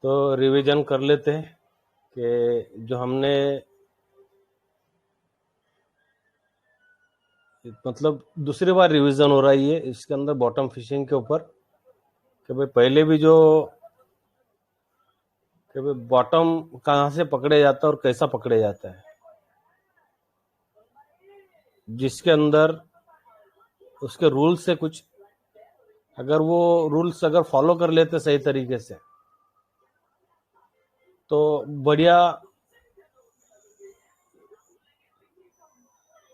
तो रिवीजन कर लेते हैं कि जो हमने मतलब दूसरी बार रिवीजन हो रहा है ये इसके अंदर बॉटम फिशिंग के ऊपर कि भाई पहले भी जो कि भाई बॉटम कहाँ से पकड़े जाता है और कैसा पकड़े जाता है, जिसके अंदर उसके रूल्स से कुछ अगर वो रूल्स अगर फॉलो कर लेते सही तरीके से तो बढ़िया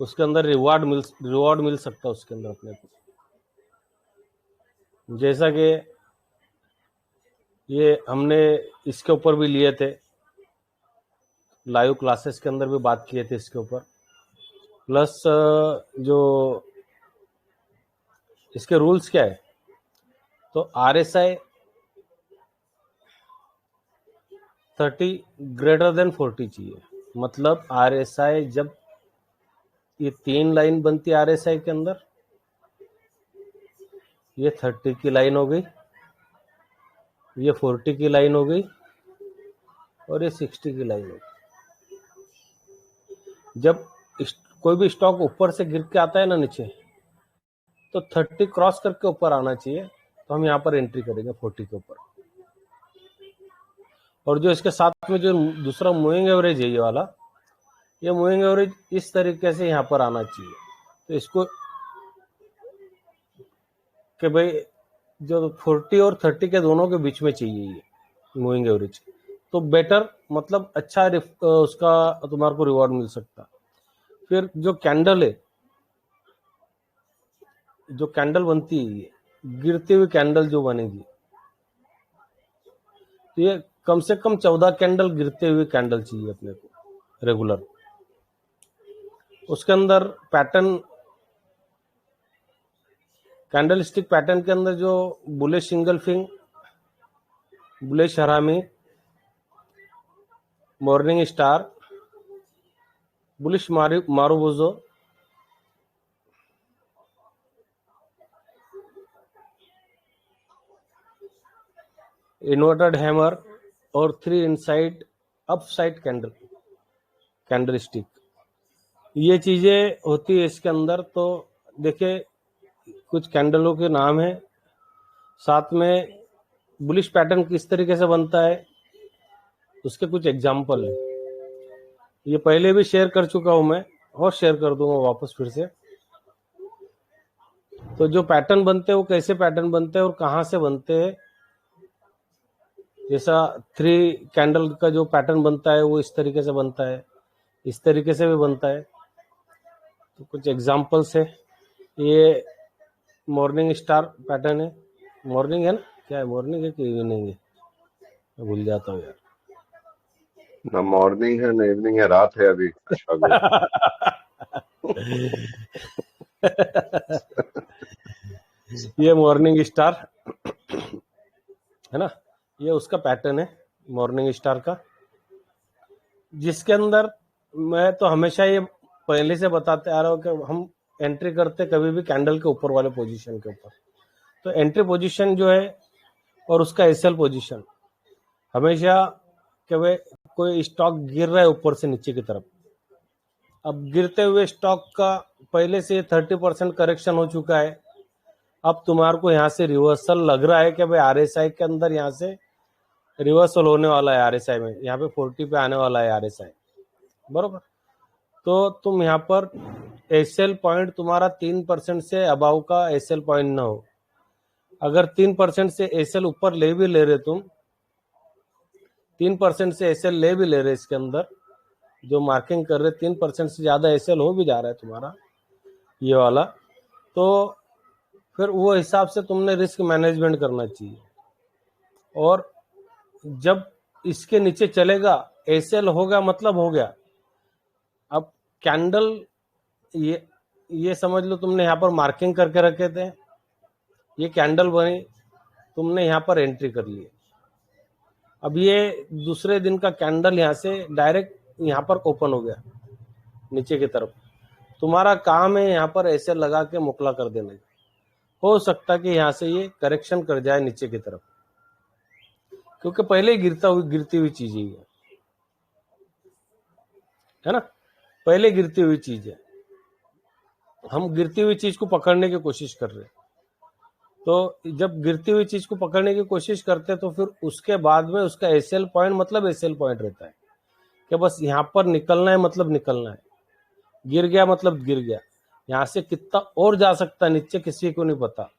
उसके अंदर रिवॉर्ड मिल सकता है उसके अंदर अपने को। जैसा कि ये हमने इसके ऊपर भी लिए थे, लाइव क्लासेस के अंदर भी बात किए थे इसके ऊपर, प्लस जो इसके रूल्स क्या है, तो RSI 30 ग्रेटर देन 40 चाहिए। मतलब RSI जब ये 3 लाइन बनती है RSI के अंदर, ये 30 की लाइन हो गई, ये 40 की लाइन हो गई और ये 60 की लाइन हो गई। जब कोई भी स्टॉक ऊपर से गिर के आता है ना नीचे, तो 30 क्रॉस करके ऊपर आना चाहिए, तो हम यहाँ पर एंट्री करेंगे 40 के ऊपर। और जो इसके साथ में जो दूसरा मूविंग एवरेज है ये वाला, ये मूविंग एवरेज इस तरीके से यहाँ पर आना चाहिए। तो इसको कि भाई जो 40 और 30 के दोनों के बीच में चाहिए ये मूविंग एवरेज, तो बेटर मतलब अच्छा उसका तुम्हारे को रिवॉर्ड मिल सकता। फिर जो कैंडल है, जो कैंडल बनती है ये गिरती हुई कैंडल जो बनेगी, तो ये कम से कम 14 कैंडल गिरते हुए कैंडल चाहिए अपने को रेगुलर। उसके अंदर पैटर्न, कैंडल स्टिक पैटर्न के अंदर जो बुलिश सिंगल फिंग, bullish harami, morning star, bullish marubozu, inverted hammer और 3 इनसाइड अपसाइड कैंडल स्टिक, ये चीजें होती है इसके अंदर। तो देखिए कुछ कैंडलों के नाम है, साथ में बुलिश पैटर्न किस तरीके से बनता है उसके कुछ एग्जाम्पल है। ये पहले भी शेयर कर चुका हूं मैं और शेयर कर दूंगा वापस फिर से। तो जो पैटर्न बनते हैं वो कैसे पैटर्न बनते हैं और कहाँ से बनते हैं, जैसा 3 कैंडल का जो पैटर्न बनता है वो इस तरीके से बनता है, इस तरीके से भी बनता है। तो कुछ एग्जाम्पल्स है, ये मॉर्निंग स्टार पैटर्न है, मॉर्निंग है ना, क्या है मॉर्निंग है कि इवनिंग है, मैं भूल जाता हूँ यार। ना मॉर्निंग है ना इवनिंग है, रात है अभी अशफाक भाई। ये मॉर्निंग स्टार है ना, ये उसका पैटर्न है मॉर्निंग स्टार का, जिसके अंदर मैं तो हमेशा ये पहले से बताते आ रहा हूँ कि हम एंट्री करते कभी भी कैंडल के ऊपर वाले पोजीशन के ऊपर। तो एंट्री पोजीशन जो है और उसका एसएल पोजीशन हमेशा कि भाई कोई स्टॉक गिर रहा है ऊपर से नीचे की तरफ, अब गिरते हुए स्टॉक का पहले से 30% करेक्शन हो चुका है, अब तुम्हारे को यहाँ से रिवर्सल लग रहा है कि भाई RSI के अंदर यहाँ से रिवर्सल होने वाला है, RSI में यहाँ पे 40 पे आने वाला है RSI, बरोबर। तो तुम यहाँ पर एसएल पॉइंट तुम्हारा 3% से अबाव का एसएल पॉइंट ना हो। अगर 3% से एसएल ऊपर ले भी ले रहे तुम, 3% से एसएल ले भी ले रहे इसके अंदर जो मार्किंग कर रहे 3% से ज्यादा एसएल हो भी जा रहा है तुम्हारा ये वाला, तो फिर वो हिसाब से तुमने रिस्क मैनेजमेंट करना चाहिए। और जब इसके नीचे चलेगा एसएल होगा मतलब हो गया। अब कैंडल ये समझ लो तुमने यहाँ पर मार्किंग करके रखे थे, ये कैंडल बनी, तुमने यहाँ पर एंट्री कर ली। अब ये दूसरे दिन का कैंडल यहाँ से डायरेक्ट यहाँ पर ओपन हो गया नीचे की तरफ, तुम्हारा काम है यहाँ पर ऐसे लगा के मुकला कर देना। हो सकता है कि यहाँ से ये करेक्शन कर जाए नीचे की तरफ, क्योंकि पहले ही गिरती हुई चीज ही है ना, पहले गिरती हुई चीज है। हम गिरती हुई चीज को पकड़ने की कोशिश कर रहे हैं। तो जब गिरती हुई चीज को पकड़ने की कोशिश करते हैं तो फिर उसके बाद में उसका एसएल पॉइंट मतलब एसएल पॉइंट रहता है कि बस यहाँ पर निकलना है, मतलब निकलना है। गिर गया मतलब गिर गया। यहाँ से कितना और जा सकता है नीचे किसी को नहीं पता।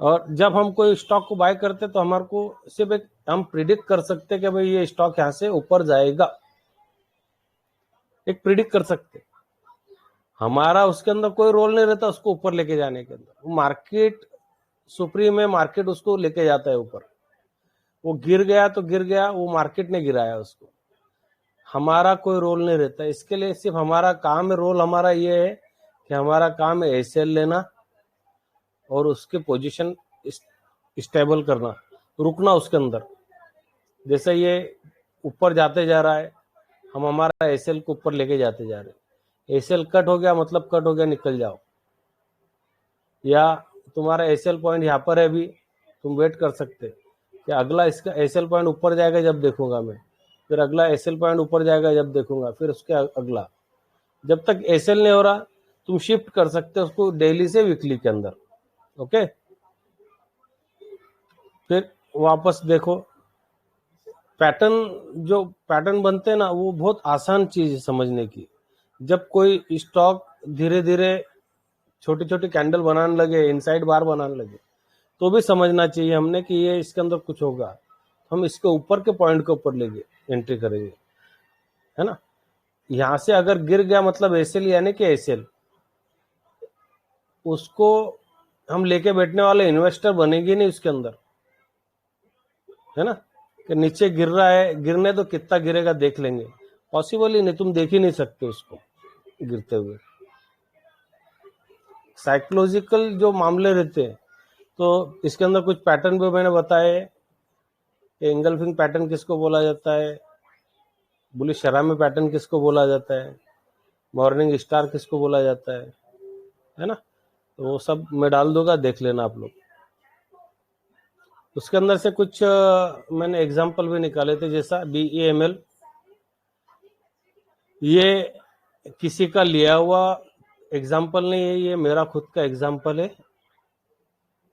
और जब हम कोई स्टॉक को बाय करते तो हमारे को सिर्फ एक हम प्रिडिक्ट कर सकते हैं कि भाई ये स्टॉक यहाँ से ऊपर जाएगा, एक प्रिडिक्ट कर सकते। हमारा उसके अंदर कोई रोल नहीं रहता उसको ऊपर लेके जाने के अंदर। मार्केट सुप्रीम है, मार्केट उसको लेके जाता है ऊपर। वो गिर गया तो गिर गया, वो मार्केट ने गिराया उसको, हमारा कोई रोल नहीं रहता। इसके लिए सिर्फ हमारा काम है, रोल हमारा ये है कि हमारा काम है एसएल लेना और उसके पोजीशन स्टेबल करना, रुकना उसके अंदर। जैसे ये ऊपर जाते जा रहा है, हम हमारा एसएल को ऊपर लेके जाते जा रहे हैं। एसएल कट हो गया मतलब कट हो गया, निकल जाओ। या तुम्हारा एसएल पॉइंट यहाँ पर है, भी तुम वेट कर सकते कि अगला इसका एसएल पॉइंट ऊपर जाएगा जब देखूंगा मैं, फिर अगला एसएल पॉइंट ऊपर जाएगा जब देखूंगा, फिर उसके अगला। जब तक एसएल नहीं हो रहा तुम शिफ्ट कर सकते हो उसको डेली से वीकली के अंदर। ओके, फिर वापस देखो। जो पैटर्न बनते हैं ना, वो बहुत आसान चीज है समझने की। जब कोई स्टॉक धीरे धीरे छोटी छोटी कैंडल बनाने लगे, इनसाइड बार बनाने लगे, तो भी समझना चाहिए हमने कि ये इसके अंदर कुछ होगा। हम इसके ऊपर के पॉइंट के ऊपर लेंगे, एंट्री करेंगे, है ना। यहाँ से अगर गिर गया मतलब एसएल, यानी कि एसएल, उसको हम लेके बैठने वाले इन्वेस्टर बनेंगे नहीं उसके अंदर, है ना। कि नीचे गिर रहा है, गिरने तो कितना गिरेगा देख लेंगे, पॉसिबल ही नहीं, तुम देख ही नहीं सकते उसको गिरते हुए। साइकोलॉजिकल जो मामले रहते हैं, तो इसके अंदर कुछ पैटर्न भी मैंने बताए। एंगल्फिंग पैटर्न किसको बोला जाता है, बुलिश शरामी पैटर्न किसको बोला जाता है, मॉर्निंग स्टार किसको बोला जाता है ना। तो वो सब मैं डाल दूंगा, देख लेना आप लोग। उसके अंदर से कुछ मैंने एग्जांपल भी निकाले थे, जैसा BEML, ये किसी का लिया हुआ एग्जांपल नहीं है, ये मेरा खुद का एग्जांपल है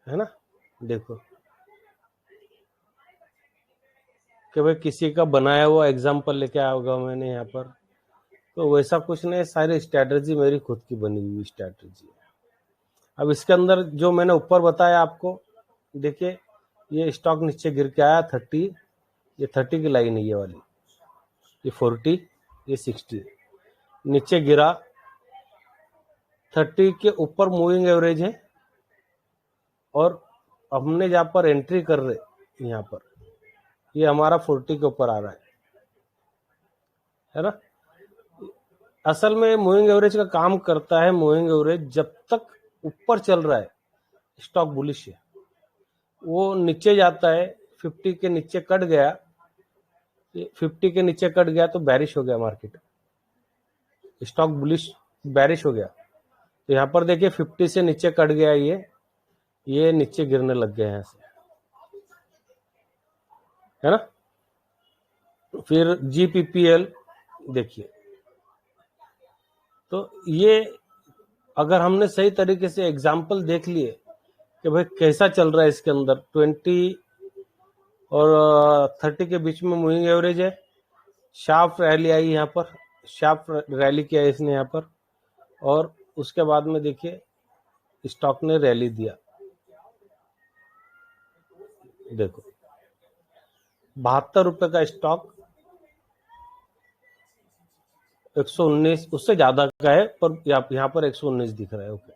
ना। देखो कि भाई किसी का बनाया हुआ एग्जांपल लेके आया होगा मैंने यहाँ पर, तो वैसा कुछ नहीं, सारी स्ट्रैटेजी मेरी खुद की बनी हुई स्ट्रैटेजी है। अब इसके अंदर जो मैंने ऊपर बताया आपको, देखिए ये स्टॉक नीचे गिर के आया 30, ये 30 की लाइन है ये वाली, ये 40, ये 60, नीचे गिरा 30 के ऊपर मूविंग एवरेज है, और हमने जहाँ पर एंट्री कर रहे यहाँ पर, ये हमारा 40 के ऊपर आ रहा है ना। असल में मूविंग एवरेज का काम करता है, मूविंग एवरेज जब तक ऊपर चल रहा है स्टॉक बुलिश है, वो नीचे जाता है 50 के नीचे कट गया, 50 के नीचे कट गया तो बैरिश हो गया मार्केट, स्टॉक बुलिश बैरिश हो गया। तो यहाँ पर देखिए 50 से नीचे कट गया, ये नीचे गिरने लग गया यहाँ से, है ना। फिर GPPL देखिए, तो ये अगर हमने सही तरीके से एग्जाम्पल देख लिए कि भाई कैसा चल रहा है इसके अंदर, 20 और 30 के बीच में मूविंग एवरेज है, शार्प रैली आई यहाँ पर, शार्प रैली किया इसने यहाँ पर, और उसके बाद में देखिए स्टॉक ने रैली दिया। देखो 72 रुपए का स्टॉक 119, उससे ज्यादा का है, पर यहाँ पर 119 दिख रहा है। ओके,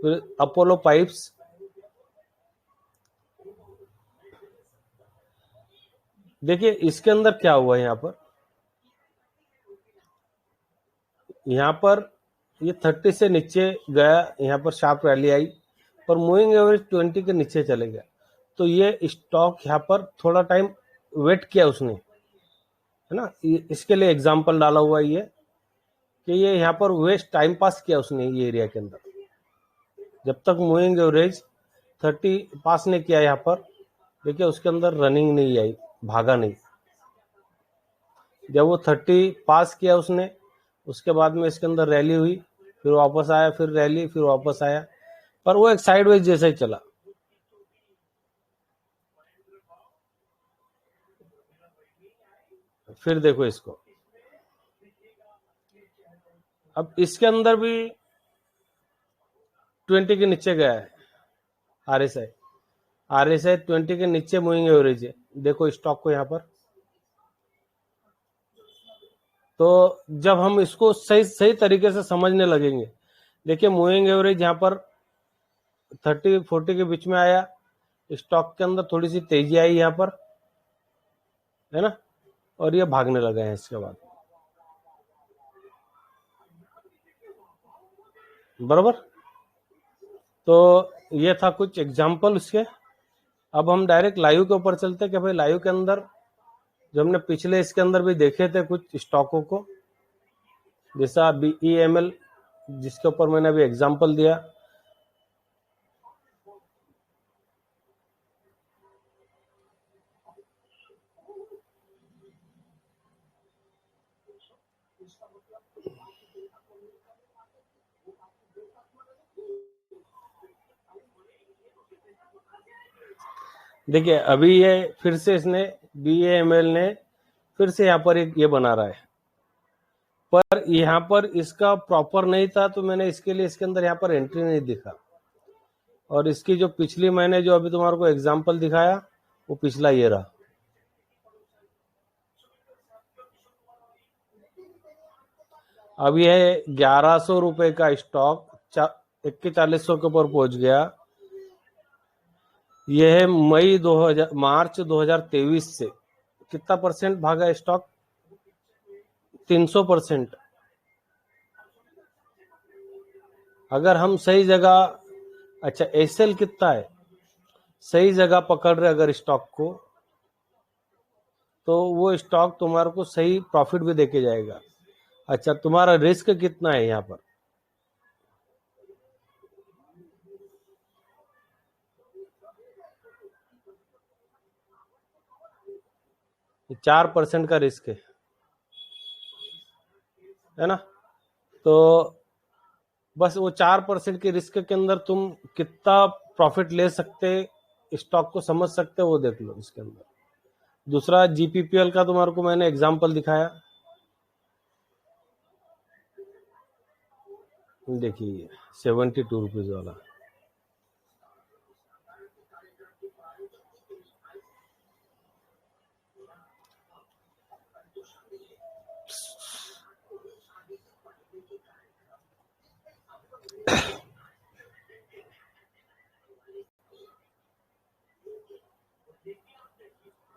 फिर अपोलो पाइप्स, देखिए इसके अंदर क्या हुआ, यहाँ पर ये 30 से नीचे गया, यहाँ पर शार्प रैली आई, पर मूविंग एवरेज 20 के नीचे चले गया। तो ये स्टॉक यहाँ पर थोड़ा टाइम वेट किया उसने, है ना। इसके लिए एग्जांपल डाला हुआ ये कि ये यहाँ पर वेस्ट टाइम पास किया उसने ये एरिया के अंदर, जब तक मूविंग एवरेज 30 पास नहीं किया यहाँ पर, देखिए उसके अंदर रनिंग नहीं आई, भागा नहीं। जब वो 30 पास किया उसने, उसके बाद में इसके अंदर रैली हुई, फिर वापस आया, फिर रैली, फिर वापस आया, पर वो एक साइडवेज जैसा ही चला। फिर देखो इसको, अब इसके अंदर भी 20 के नीचे गया है आरएसआई। आरएसआई 20 के नीचे मूविंग एवरेज है। देखो स्टॉक को यहाँ पर, तो जब हम इसको सही सही तरीके से समझने लगेंगे, देखिए मूविंग एवरेज यहाँ पर 30-40 के बीच में आया, स्टॉक के अंदर थोड़ी सी तेजी आई यहाँ पर, है ना, और ये भागने लगा है इसके बाद, बराबर। तो ये था कुछ एग्जाम्पल उसके। अब हम डायरेक्ट लाइव के ऊपर चलते हैं कि भाई लाइव के अंदर जो हमने पिछले इसके अंदर भी देखे थे कुछ स्टॉकों को, जैसा BEML जिसके ऊपर मैंने अभी एग्जाम्पल दिया, देखिए अभी ये फिर से इसने BEML ने फिर से यहाँ पर एक ये बना रहा है, पर यहाँ पर इसका प्रॉपर नहीं था, तो मैंने इसके लिए इसके अंदर यहाँ पर एंट्री नहीं दिखा। और इसकी जो पिछली मैंने जो अभी तुम्हारे को एग्जाम्पल दिखाया, वो पिछला ये रहा। अब यह 1100 रुपए का स्टॉक 4100 के ऊपर पहुंच गया। यह है मार्च 2023 से कितना परसेंट भागा स्टॉक? 300%। अगर हम सही जगह, अच्छा एसएल कितना है, सही जगह पकड़ रहे अगर स्टॉक को, तो वो स्टॉक तुम्हारे को सही प्रॉफिट भी देके जाएगा। अच्छा तुम्हारा रिस्क कितना है यहाँ पर? ये 4% का रिस्क है ना। तो बस वो 4% के रिस्क के अंदर तुम कितना प्रॉफिट ले सकते, स्टॉक को समझ सकते, वो देख लो इसके अंदर। दूसरा GPPL का तुम्हारे को मैंने एग्जांपल दिखाया, देखिए 72 रुपीज वाला।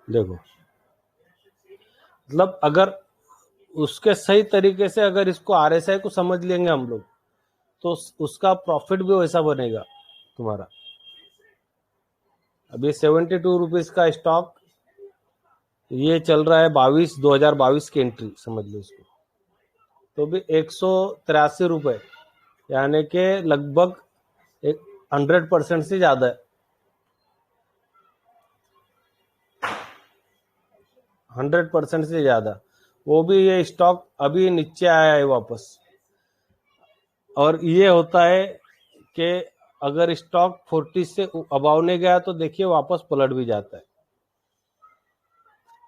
देखो मतलब अगर उसके सही तरीके से अगर इसको RSI को समझ लेंगे हम लोग, तो उसका प्रॉफिट भी वैसा बनेगा तुम्हारा। अभी 72 रुपीज का स्टॉक ये चल रहा है 2022 की एंट्री समझ लो इसको, तो भी 183 रुपए, यानी कि लगभग 100% से ज्यादा है, 100% से ज्यादा। वो भी ये स्टॉक अभी नीचे आया है वापस। और ये होता है कि अगर स्टॉक 40 से अबाव नहीं गया तो देखिए वापस पलट भी जाता है।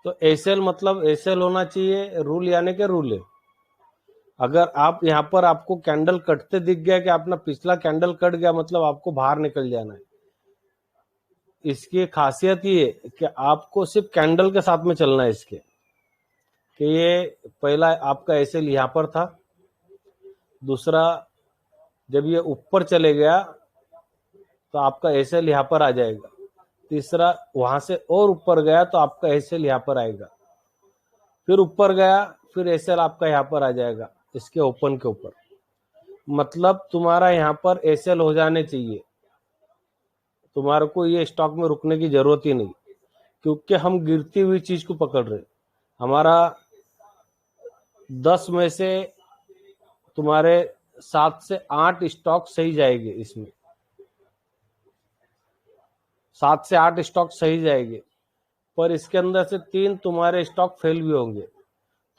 तो एसएल मतलब एसएल होना चाहिए, रूल यानी कि रूल है। अगर आप यहाँ पर आपको कैंडल कटते दिख गया कि अपना पिछला कैंडल कट गया, मतलब आपको बाहर निकल जाना है। इसकी खासियत ये कि आपको सिर्फ कैंडल के साथ में चलना है इसके, कि ये पहला आपका एसएल यहाँ पर था, दूसरा जब ये ऊपर चले गया तो आपका एसएल यहाँ पर आ जाएगा, तीसरा वहां से और ऊपर गया तो आपका एसएल यहाँ पर आएगा, फिर ऊपर गया फिर एसएल आपका यहाँ पर आ जाएगा इसके ओपन के ऊपर। मतलब तुम्हारा यहाँ पर एसएल हो जाने चाहिए, तुम्हारे को ये स्टॉक में रुकने की जरूरत ही नहीं, क्योंकि हम गिरती हुई चीज को पकड़ रहे। हमारा 10 में से तुम्हारे 7 से 8 स्टॉक सही जाएंगे इसमें, 7 से 8 स्टॉक सही जाएंगे, पर इसके अंदर से 3 तुम्हारे स्टॉक फेल भी होंगे।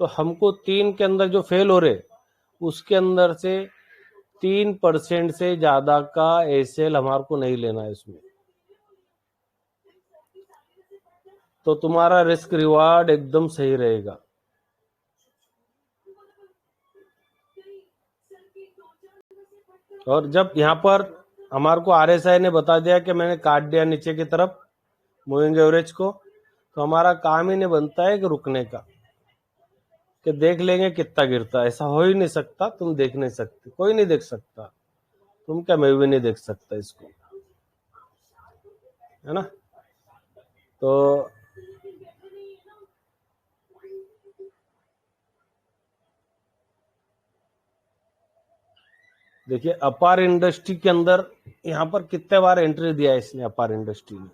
तो हमको 3 के अंदर जो फेल हो रहे उसके अंदर से 3% से ज्यादा का एसएल हमारे को नहीं लेना है इसमें। तो तुम्हारा रिस्क रिवार्ड एकदम सही रहेगा। और जब यहाँ पर हमारे को आरएसआई ने बता दिया कि मैंने काट दिया नीचे की तरफ मूविंग एवरेज को, तो हमारा काम ही नहीं बनता है कि रुकने का, कि देख लेंगे कितना गिरता है। ऐसा हो ही नहीं सकता, तुम देख नहीं सकते, कोई नहीं देख सकता, तुम क्या मैं भी नहीं देख सकता इसको, है ना। तो देखिए अपार इंडस्ट्री के अंदर यहाँ पर कितने बार एंट्री दिया है इसने अपार इंडस्ट्री ने।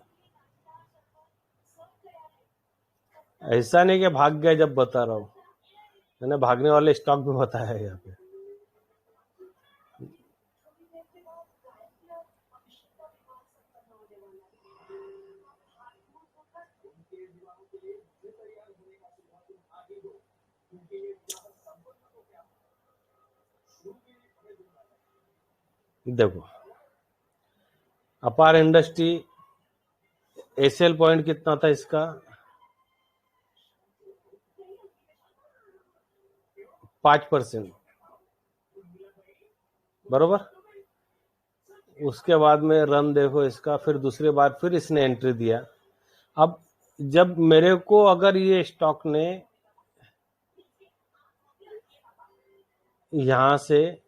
ऐसा नहीं कि भाग गया, जब बता रहा हूं मैंने भागने वाले स्टॉक भी बताया है यहाँ पे। देखो अपार इंडस्ट्री एसएल पॉइंट कितना था इसका, 5%, बरोबर। उसके बाद में रन देखो इसका, फिर दूसरी बार फिर इसने एंट्री दिया। अब जब मेरे को अगर ये स्टॉक ने यहां से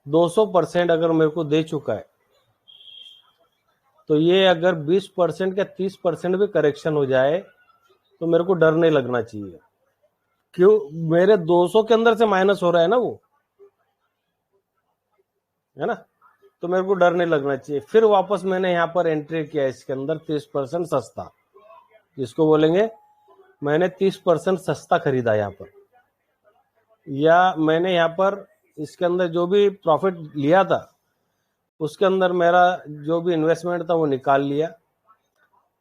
200% अगर मेरे को दे चुका है, तो ये अगर 20% या 30% भी करेक्शन हो जाए तो मेरे को डर नहीं लगना चाहिए। क्यों, मेरे 200 के अंदर से माइनस हो रहा है ना वो, है ना, तो मेरे को डर नहीं लगना चाहिए। फिर वापस मैंने यहाँ पर एंट्री किया इसके अंदर 30% सस्ता, जिसको बोलेंगे मैंने 30% सस्ता खरीदा यहाँ पर, या मैंने यहाँ पर इसके अंदर जो भी प्रॉफिट लिया था उसके अंदर मेरा जो भी इन्वेस्टमेंट था वो निकाल लिया।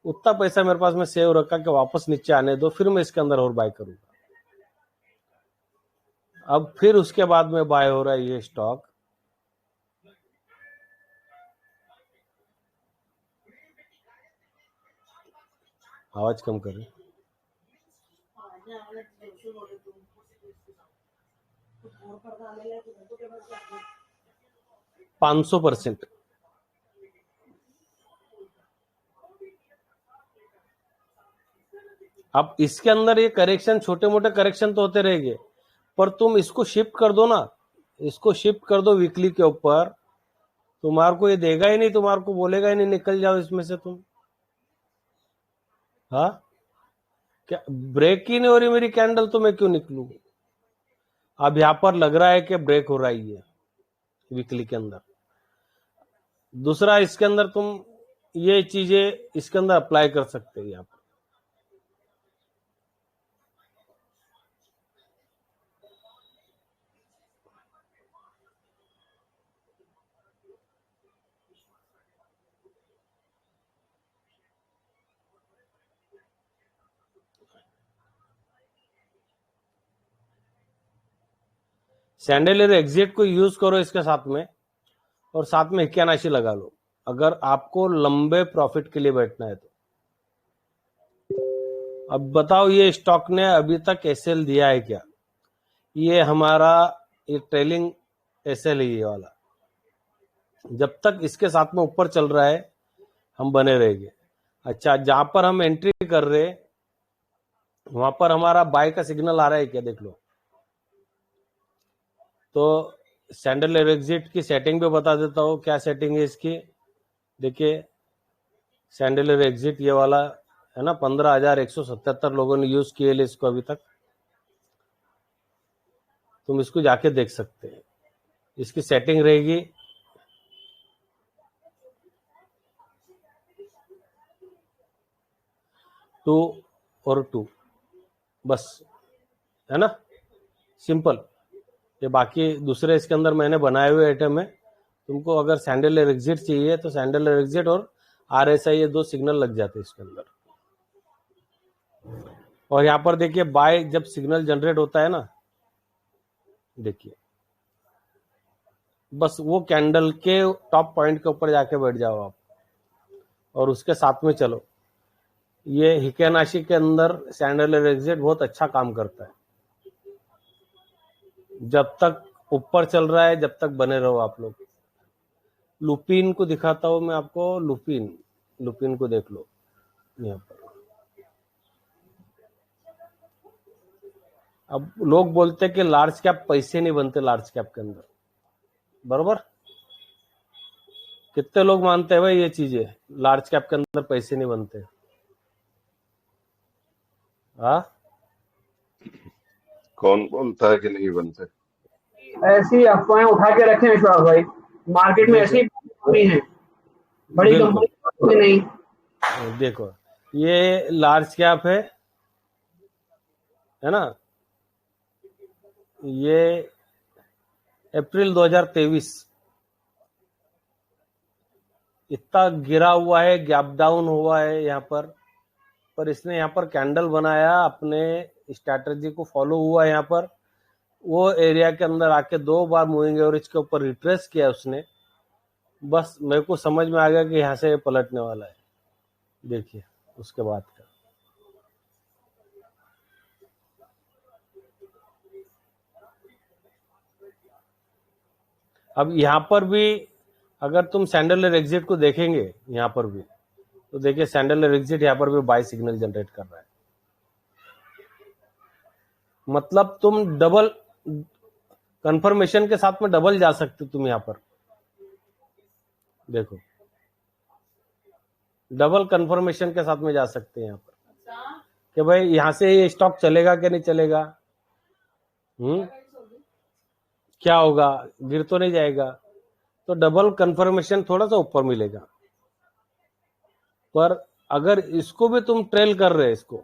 उतना पैसा मेरे पास में सेव रखा कि वापस नीचे आने दो, फिर मैं इसके अंदर और बाय करूंगा। अब फिर उसके बाद में बाय हो रहा है ये स्टॉक। आवाज कम करें। 500%। अब इसके अंदर ये करेक्शन, छोटे मोटे करेक्शन तो होते रहेंगे, पर तुम इसको शिफ्ट कर दो ना, इसको शिफ्ट कर दो वीकली के ऊपर, तुम्हारे को ये देगा ही नहीं, तुम्हारे को बोलेगा ही नहीं निकल जाओ इसमें से तुम। हाँ, क्या ब्रेक ही नहीं हो रही मेरी कैंडल, तो मैं क्यों निकलूं। अब यहां पर लग रहा है कि ब्रेक हो रही है वीकली के अंदर। दूसरा, इसके अंदर तुम ये चीजें इसके अंदर अप्लाई कर सकते हो। यहाँ पर सैंडलर एग्जिट को यूज करो इसके साथ में, और साथ में हिक्यानाशी लगा लो अगर आपको लंबे प्रॉफिट के लिए बैठना है तो। अब बताओ ये स्टॉक ने अभी तक एसएल दिया है क्या। ये हमारा ये ट्रेलिंग एसएल है ये वाला। जब तक इसके साथ में ऊपर चल रहा है हम बने रहेंगे। अच्छा, जहां पर हम एंट्री कर रहे वहां पर हमारा बाय का सिग्नल आ रहा है क्या, देख लो। तो सैंडलर एग्जिट की सेटिंग भी बता देता हूँ, क्या सेटिंग है इसकी। देखिए सैंडलर एग्जिट ये वाला है ना, 15,177 लोगों ने यूज किए इसको अभी तक। तुम इसको जाके देख सकते हैं, इसकी सेटिंग रहेगी। टू और टू, बस, है ना, सिंपल। ये बाकी दूसरे इसके अंदर मैंने बनाए हुए आइटम है, तुमको अगर सैंडलर एग्जिट चाहिए तो सैंडलर एग्जिट और RSI ये 2 सिग्नल लग जाते हैं इसके अंदर। और यहाँ पर देखिए बाय जब सिग्नल जनरेट होता है ना, देखिए बस वो कैंडल के टॉप पॉइंट के ऊपर जाके बैठ जाओ आप और उसके साथ में चलो। ये हिकेनाशी के अंदर सैंडलर एग्जिट बहुत अच्छा काम करता है। जब तक ऊपर चल रहा है जब तक बने रहो आप लोग। लुपिन को दिखाता हूं मैं आपको, लुपिन को देख लो यहाँ पर। अब लोग बोलते हैं कि लार्ज कैप पैसे नहीं बनते लार्ज कैप के अंदर, बरोबर? कितने लोग मानते हैं भाई ये चीजें, लार्ज कैप के अंदर पैसे नहीं बनते? हाँ, कौन बोलता है कि नहीं बनते? ऐसी अफवाहें उठा के रखे विश्वास भाई, मार्केट में ऐसी कंपनी है, बड़ी बिल्कुल कंपनी नहीं। देखो ये लार्ज कैप है ना, ये अप्रैल 2023 इतना गिरा हुआ है, गैप डाउन हुआ है यहाँ पर इसने यहाँ पर कैंडल बनाया, अपने स्ट्रैटेजी को फॉलो हुआ यहाँ पर, वो एरिया के अंदर आके 2 बार मूविंग एवरेज के ऊपर रिट्रेस किया उसने। बस मेरे को समझ में आ गया कि यहाँ से पलटने वाला है। देखिए उसके बाद का अब यहाँ पर भी अगर तुम सैंडलर एग्जिट को देखेंगे यहाँ पर भी, तो देखिए सैंडलर एग्जिट यहाँ पर भी बाय सिग्नल जनरेट कर रहा है। मतलब तुम डबल कंफर्मेशन के साथ में डबल जा सकते तुम यहाँ पर। देखो डबल कंफर्मेशन के साथ में जा सकते हैं यहाँ पर कि भाई यहाँ से ये स्टॉक चलेगा कि नहीं चलेगा, क्या होगा, गिर तो नहीं जाएगा। तो डबल कंफर्मेशन थोड़ा सा ऊपर मिलेगा। पर अगर इसको भी तुम ट्रेल कर रहे, इसको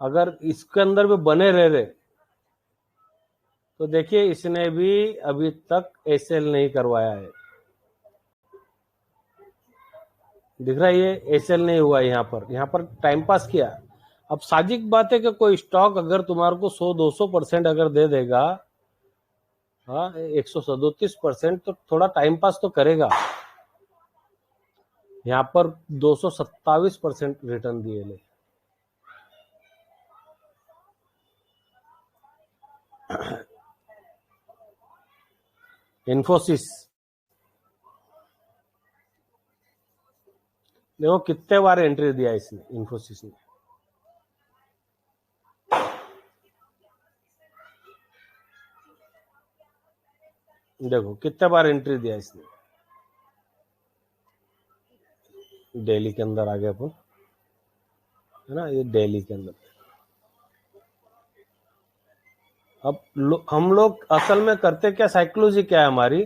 अगर इसके अंदर भी बने रह रहे, तो देखिए इसने भी अभी तक एसएल नहीं करवाया है। दिख रहा है ये एसएल नहीं हुआ यहाँ पर टाइम पास किया। अब साजिक बात है कि कोई स्टॉक अगर तुम्हारे को 100-200% अगर दे देगा, हाँ 137%, तो थोड़ा टाइम पास तो करेगा। यहाँ पर 227% रिटर्न दिए ले। इन्फोसिस देखो कितने बार एंट्री दिया इसने, इन्फोसिस ने। देखो कितने बार एंट्री दिया इसने। डेली के अंदर आ गया अपन, है ना, ये डेली के अंदर। अब हम लोग असल में करते क्या, साइकोलॉजी क्या है हमारी,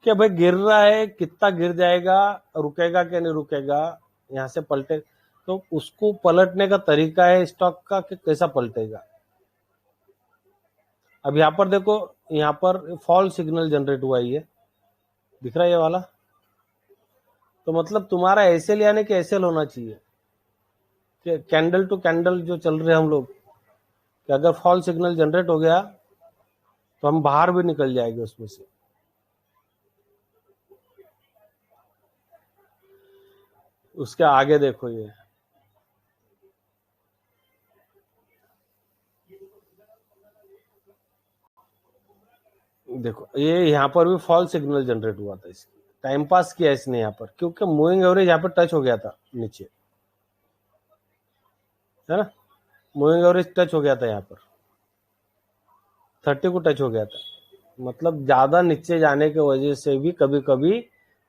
कि भाई गिर रहा है, कितना गिर जाएगा, रुकेगा कि नहीं रुकेगा, यहाँ से पलटे, तो उसको पलटने का तरीका है स्टॉक का कि कैसा पलटेगा। अब यहाँ पर देखो, यहाँ पर फॉल सिग्नल जनरेट हुआ है, दिख रहा है ये वाला। तो मतलब तुम्हारा एसएल यानी कि एसएल होना चाहिए कि कैंडल टू कैंडल जो चल रहे हैं हम लोग, कि अगर फॉल सिग्नल जनरेट हो गया तो हम बाहर भी निकल जाएंगे उसमें से। उसके आगे देखो, ये देखो, ये यहाँ पर भी फॉल सिग्नल जनरेट हुआ था, इसकी टाइम पास किया इसने यहाँ पर, क्योंकि मूविंग एवरेज यहाँ पर टच हो गया था नीचे, है ना, मूविंग एवरेज टच हो गया था यहाँ पर, 30 को टच हो गया था। मतलब ज्यादा नीचे जाने की वजह से भी कभी कभी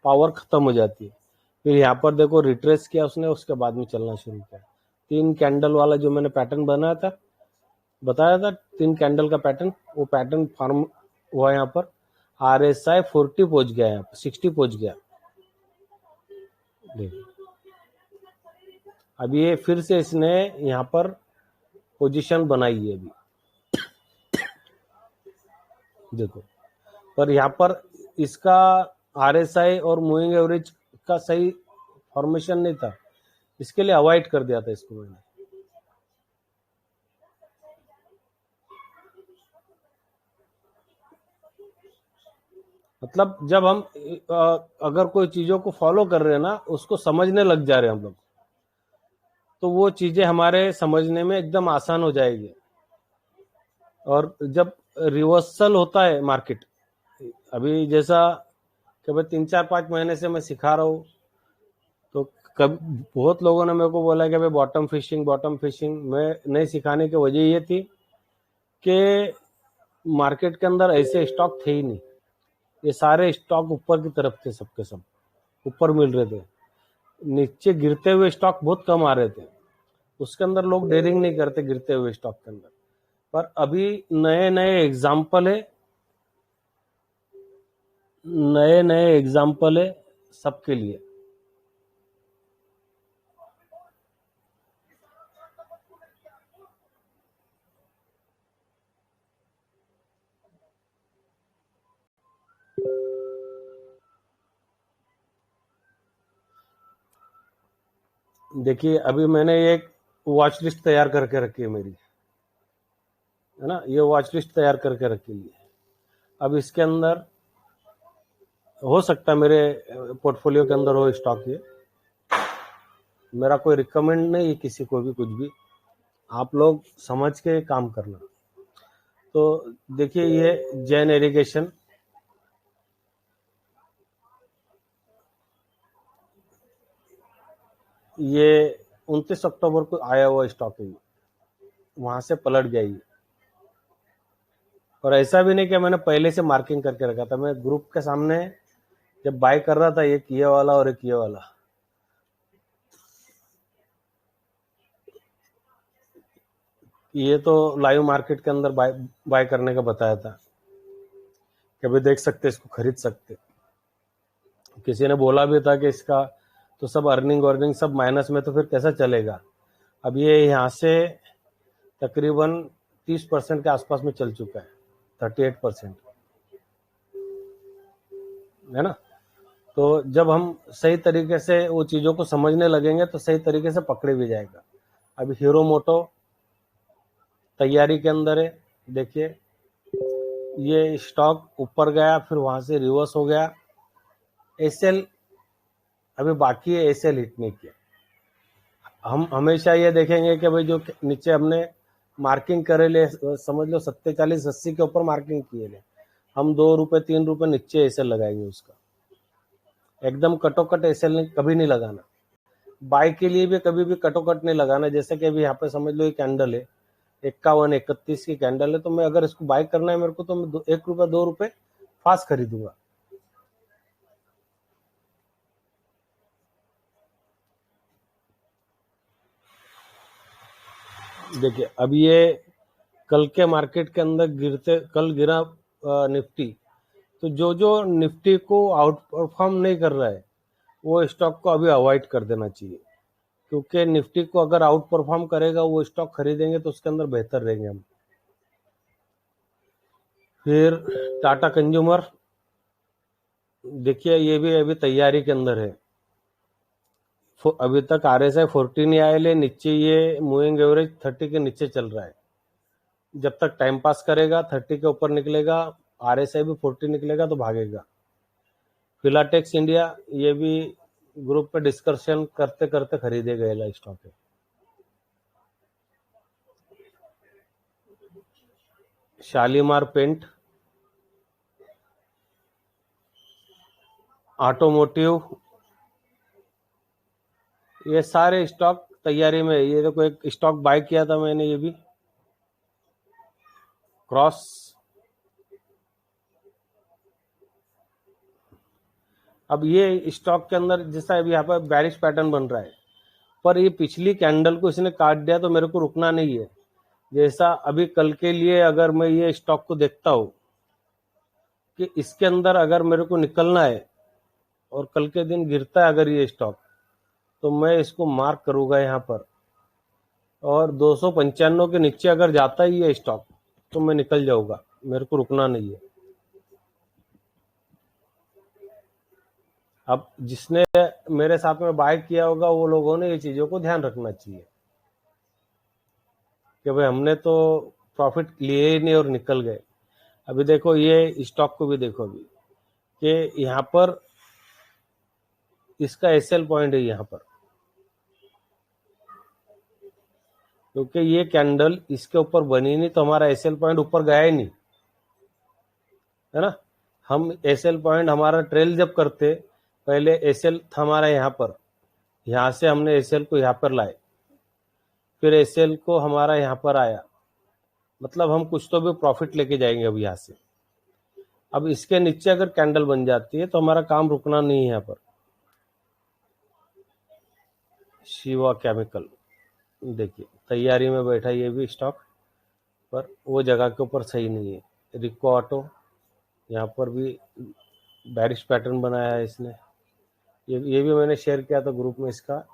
पावर खत्म हो जाती है। फिर यहाँ पर देखो रिट्रेस किया उसने, उसके बाद में चलना शुरू किया। 3 कैंडल वाला जो मैंने पैटर्न बनाया था, बताया था 3 कैंडल का पैटर्न, वो पैटर्न फॉर्म हुआ यहाँ पर। RSI 40 पहुंच गया, यहाँ पर 60 पहुंच गया। अब ये फिर से इसने यहाँ पर पोजीशन बनाई है अभी, देखो। पर यहाँ पर इसका RSI और मूविंग एवरेज का सही फॉर्मेशन नहीं था, इसके लिए अवॉइड कर दिया था इसको मैंने। मतलब जब हम अगर कोई चीजों को फॉलो कर रहे हैं ना, उसको समझने लग जा रहे हैं हम लोग, तो वो चीजें हमारे समझने में एकदम आसान हो जाएगी। और जब रिवर्सल होता है मार्केट, अभी जैसा कि भाई 3-4-5 महीने से मैं सिखा रहा हूँ, तो कभी बहुत लोगों ने मेरे को बोला कि भाई बॉटम फिशिंग। मैं नहीं सिखाने की वजह ये थी कि मार्केट के अंदर ऐसे स्टॉक थे ही नहीं, ये सारे स्टॉक ऊपर की तरफ थे, सबके सब ऊपर मिल रहे थे, नीचे गिरते हुए स्टॉक बहुत कम आ रहे थे। उसके अंदर लोग डेयरिंग नहीं करते गिरते हुए स्टॉक के अंदर। पर अभी नए नए एग्जाम्पल है सबके लिए। देखिए अभी मैंने एक वॉच लिस्ट तैयार करके रखी है मेरी, है ना, ये वॉच लिस्ट तैयार करके रखी है। अब इसके अंदर हो सकता है मेरे पोर्टफोलियो के अंदर हो स्टॉक, ये मेरा कोई रिकमेंड नहीं है किसी को भी कुछ भी, आप लोग समझ के काम करना। तो देखिए ये जैन इरिगेशन, ये 29 अक्टूबर को आया हुआ स्टॉक है, वहां से पलट गया ये। और ऐसा भी नहीं कि मैंने पहले से मार्किंग करके रखा था, मैं ग्रुप के सामने जब बाय कर रहा था, एक ये वाला और एक ये वाला, ये तो लाइव मार्केट के अंदर बाय करने का बताया था कि भाई देख सकते इसको खरीद सकते। किसी ने बोला भी था कि इसका तो सब अर्निंग सब माइनस में, तो फिर कैसा चलेगा। अब ये यहाँ से तकरीबन 30% के आसपास में चल चुका है, 38%, है ना। तो जब हम सही तरीके से वो चीज़ों को समझने लगेंगे तो सही तरीके से पकड़े भी जाएगा। अभी हीरो मोटो तैयारी के अंदर है, देखिए ये स्टॉक ऊपर गया, फिर वहां से रिवर्स हो गया। एसएल अभी बाकी है, एसएल हिट नहीं किया। हम हमेशा ये देखेंगे कि भाई जो नीचे हमने मार्किंग करे ले, समझ लो 47-80 के ऊपर मार्किंग किए ले, हम 2 रुपए 3 रुपए नीचे एसएल लगाएंगे उसका, एकदम कटोकट एसएल कभी नहीं लगाना। बाय के लिए भी कभी भी कटोकट नहीं लगाना। जैसे कि अभी यहाँ पे समझ लो ये कैंडल है 51-31 की कैंडल है, तो मैं अगर इसको बाय करना है मेरे को, तो मैं 1 रुपया 2 रुपए फास्ट खरीदूंगा। देखिए अब ये कल के मार्केट के अंदर कल गिरा निफ्टी, तो जो निफ्टी को आउट परफॉर्म नहीं कर रहा है वो स्टॉक को अभी अवॉइड कर देना चाहिए, क्योंकि निफ्टी को अगर आउट परफॉर्म करेगा वो स्टॉक खरीदेंगे तो उसके अंदर बेहतर रहेंगे हम। फिर टाटा कंज्यूमर, देखिए ये भी अभी तैयारी के अंदर है। अभी तक RSI 40 नहीं आए ले, नीचे ये मूविंग एवरेज 30 के नीचे चल रहा है। जब तक टाइम पास करेगा 30 के ऊपर निकलेगा, RSI भी 40 निकलेगा तो भागेगा। फिलाटेक्स इंडिया, ये भी ग्रुप पे डिस्कशन करते करते खरीदे गए स्टॉक है। शालीमार पेंट, ऑटोमोटिव, ये सारे स्टॉक तैयारी में। ये देखो एक स्टॉक बाय किया था मैंने, ये भी क्रॉस, अब ये स्टॉक के अंदर जैसा अभी यहाँ पर बैरिश पैटर्न बन रहा है, पर ये पिछली कैंडल को इसने काट दिया तो मेरे को रुकना नहीं है। जैसा अभी कल के लिए अगर मैं ये स्टॉक को देखता हूँ कि इसके अंदर अगर मेरे को निकलना है और कल के दिन गिरता है अगर ये स्टॉक, तो मैं इसको मार्क करूंगा यहाँ पर, और 295 के नीचे अगर जाता ही ये स्टॉक तो मैं निकल जाऊंगा, मेरे को रुकना नहीं है। अब जिसने मेरे साथ में बाय किया होगा वो लोगों ने ये चीज़ों को ध्यान रखना चाहिए कि भाई हमने तो प्रॉफिट लिए ही नहीं और निकल गए। अभी देखो ये स्टॉक को भी देखो अभी कि यहाँ पर इसका एसएल पॉइंट है यहाँ पर, क्योंकि ये कैंडल इसके ऊपर बनी नहीं तो हमारा एसएल पॉइंट ऊपर गया ही नहीं, है ना। हम एसएल पॉइंट हमारा ट्रेल जब करते, पहले एसएल था हमारा यहाँ पर, यहाँ से हमने एसएल को यहाँ पर लाए, फिर एसएल को हमारा यहाँ पर आया, मतलब हम कुछ तो भी प्रॉफिट लेके जाएंगे अब यहाँ से। अब इसके नीचे अगर कैंडल बन जाती है तो हमारा काम रुकना नहीं है यहाँ पर। शिवा केमिकल देखिए तैयारी में बैठा ये भी स्टॉक, पर वो जगह के ऊपर सही नहीं है। रिको ऑटो यहाँ पर भी बैरिश पैटर्न बनाया है इसने, ये भी मैंने शेयर किया था ग्रुप में इसका।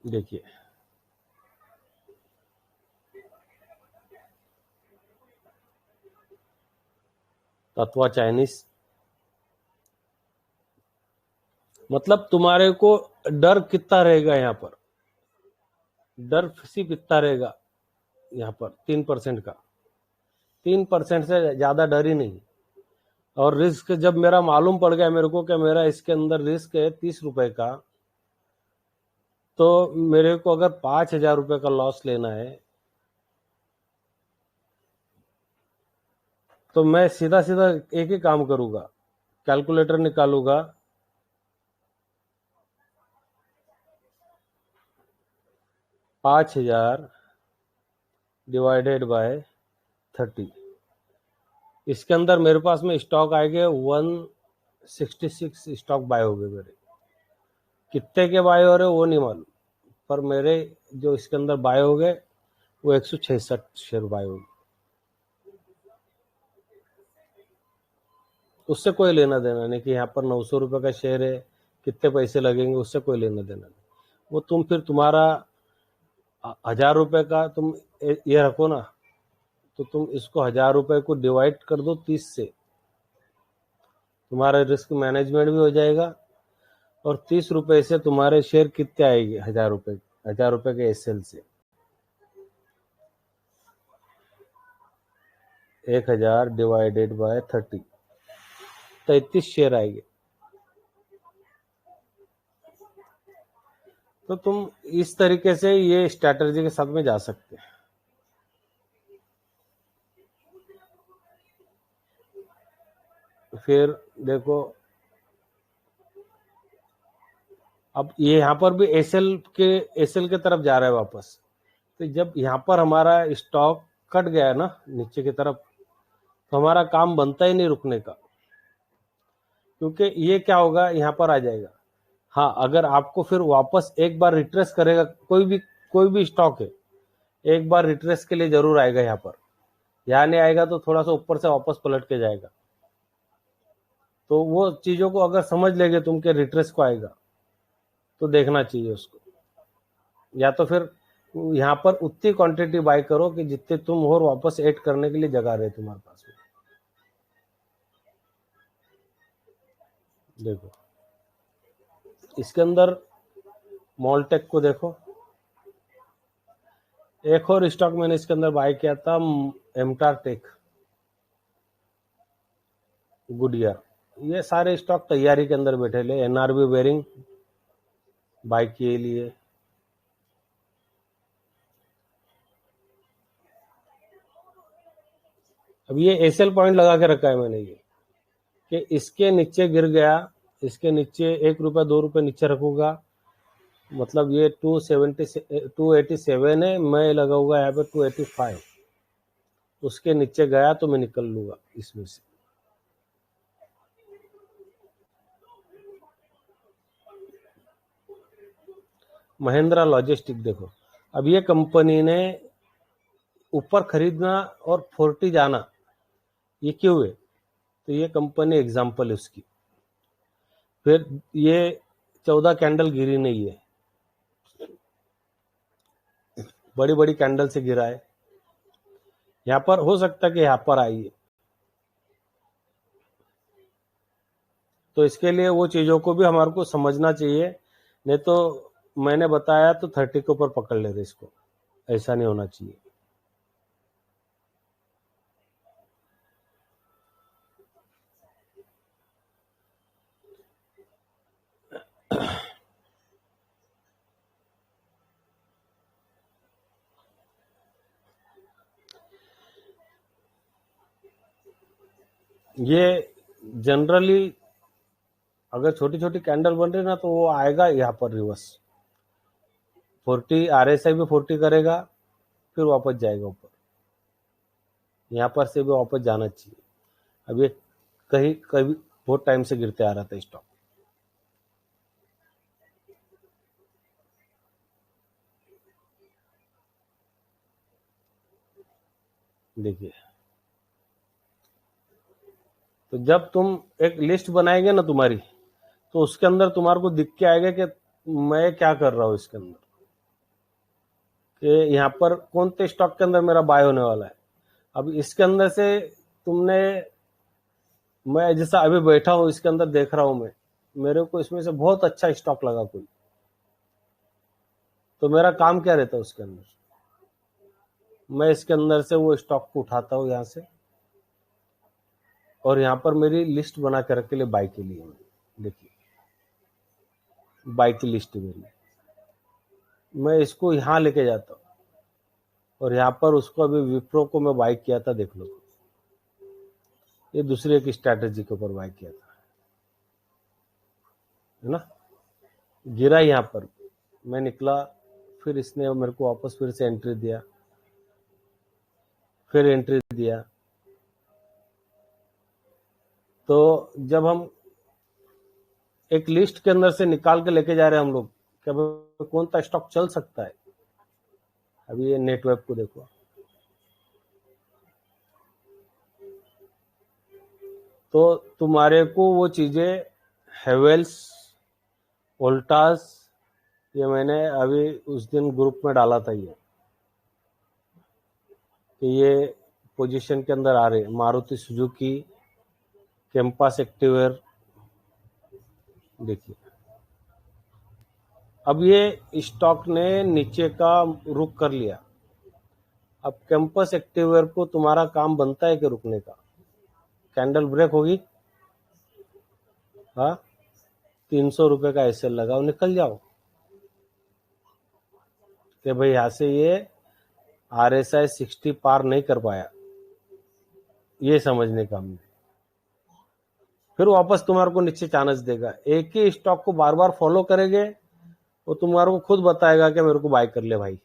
देखिए तत्वा चाइनीज, मतलब तुम्हारे को डर कितना रहेगा यहाँ पर, डर सिर्फ इतना रहेगा यहाँ पर 3% का, 3% से ज्यादा डर ही नहीं। और रिस्क जब मेरा मालूम पड़ गया मेरे को कि मेरा इसके अंदर रिस्क है 30 रुपए का, तो मेरे को अगर 5,000 रुपए का लॉस लेना है तो मैं सीधा सीधा एक ही काम करूंगा, कैलकुलेटर निकालूंगा, 5,000 डिवाइडेड बाय 30, इसके अंदर मेरे पास में स्टॉक आएंगे 166 स्टॉक बाय हो गए मेरे। कितने के बाय हो रहे वो नहीं मालूम, पर मेरे जो इसके अंदर बाय हो गए वो 166 शेयर बाय हो गए। उससे कोई लेना देना नहीं कि यहाँ पर 900 रुपये का शेयर है कितने पैसे लगेंगे, उससे कोई लेना देना नहीं। वो तुम फिर तुम्हारा 1,000 रुपये का तुम ये रखो ना, तो तुम इसको 1,000 रुपये को डिवाइड कर दो 30 से, तुम्हारा रिस्क मैनेजमेंट भी हो जाएगा। और 30 रुपये से तुम्हारे शेयर कितने आएंगे, 1,000 रुपये, 1,000 रुपये के एसएल से 1,000 डिवाइडेड बाय 30, 33 शेयर आएंगे। तो तुम इस तरीके से ये स्ट्रैटेजी के साथ में जा सकते हैं। फिर देखो अब ये यहाँ पर भी एसएल के तरफ जा रहा है वापस, तो जब यहाँ पर हमारा स्टॉक कट गया है ना नीचे की तरफ, तो हमारा काम बनता ही नहीं रुकने का, क्योंकि ये क्या होगा यहाँ पर आ जाएगा। हाँ अगर आपको फिर वापस एक बार रिट्रेस करेगा, कोई भी स्टॉक है एक बार रिट्रेस के लिए जरूर आएगा यहाँ पर, यहाँ नहीं आएगा तो थोड़ा सा ऊपर से वापस पलट के जाएगा। तो वो चीजों को अगर समझ लेंगे तुम के रिट्रेस को आएगा तो देखना चाहिए उसको, या तो फिर यहाँ पर उतनी क्वांटिटी बाय करो कि जितने तुम और वापस ऐड करने के लिए जगह रहे तुम्हारे पास में। देखो इसके अंदर मॉलटेक को देखो, एक और स्टॉक मैंने इसके अंदर बाय किया था, एमटार टेक, गुडियर, ये सारे स्टॉक तैयारी के अंदर बैठे ले। एनआरबी बेरिंग बाय किए लिए, अब ये एसएल पॉइंट लगा के रखा है मैंने ये कि इसके नीचे गिर गया, इसके नीचे 1 रुपया 2 रुपये नीचे रखूंगा, मतलब ये 287 है, मैं लगाऊंगा यहाँ पे 285, उसके नीचे गया तो मैं निकल लूंगा इसमें से। महिंद्रा लॉजिस्टिक देखो, अब ये कंपनी ने ऊपर खरीदना और 40 जाना, ये क्यों है, तो ये कंपनी एग्जाम्पल है उसकी। फिर ये 14 कैंडल गिरी नहीं है, बड़ी बड़ी कैंडल से गिरा है। यहाँ पर हो सकता है कि यहाँ पर आई है, तो इसके लिए वो चीजों को भी हमारे को समझना चाहिए, नहीं तो मैंने बताया तो 30 के ऊपर पकड़ ले रहे इसको, ऐसा नहीं होना चाहिए। ये जनरली अगर छोटी छोटी कैंडल बन रही ना तो वो आएगा यहाँ पर रिवर्स 40, RSI भी 40 करेगा, फिर वापस जाएगा ऊपर, यहाँ पर से भी वापस जाना चाहिए। अब ये कहीं कभी बहुत टाइम से गिरते आ रहा था स्टॉक। देखिए, तो जब तुम एक लिस्ट बनाएंगे ना तुम्हारी, तो उसके अंदर तुम्हारे को दिख के आएगा कि मैं क्या कर रहा हूँ इसके अंदर, कि यहाँ पर कौन से स्टॉक के अंदर मेरा बाय होने वाला है। अब इसके अंदर से तुमने, मैं जैसा अभी बैठा हूँ इसके अंदर देख रहा हूँ, मैं मेरे को इसमें से बहुत अच्छा स्टॉक लगा कोई, तो मेरा काम क्या रहता है उसके अंदर, मैं इसके अंदर से वो स्टॉक को उठाता हूँ यहाँ से, और यहाँ पर मेरी लिस्ट बना के रख के लिए बाय के लिए, देखिए बाय की लिस्ट मेरी, मैं इसको यहाँ लेके जाता हूँ, और यहाँ पर उसको अभी विप्रो को मैं बाय किया था, देख लो, ये दूसरी एक स्ट्रैटेजी के ऊपर बाय किया था, है ना। गिरा यहाँ पर, मैं निकला, फिर इसने मेरे को वापस फिर से एंट्री दिया, फिर एंट्री दिया। तो जब हम एक लिस्ट के अंदर से निकाल के लेके जा रहे हैं हम लोग कि अब कौन सा स्टॉक चल सकता है, अभी ये नेटवर्क को देखो, तो तुम्हारे को वो चीजें हेवेल्स, वोल्टास, ये मैंने अभी उस दिन ग्रुप में डाला था ये, कि ये पोजीशन के अंदर आ रहे, मारुति सुजुकी, कैंपस एक्टिवेयर, देखिए अब ये स्टॉक ने नीचे का रुक कर लिया। अब कैंपस एक्टिवेयर को तुम्हारा काम बनता है कि रुकने का, कैंडल ब्रेक होगी, हाँ 300 रुपए का एसएल लगाओ, निकल जाओ, कि भाई यहाँ से ये RSI 60 पार नहीं कर पाया, ये समझने का हमने, फिर वापस तुम्हारे को नीचे चांस देगा। एक ही स्टॉक को बार बार फॉलो करेंगे, वो तुम्हारे को खुद बताएगा कि मेरे को बाय कर ले भाई,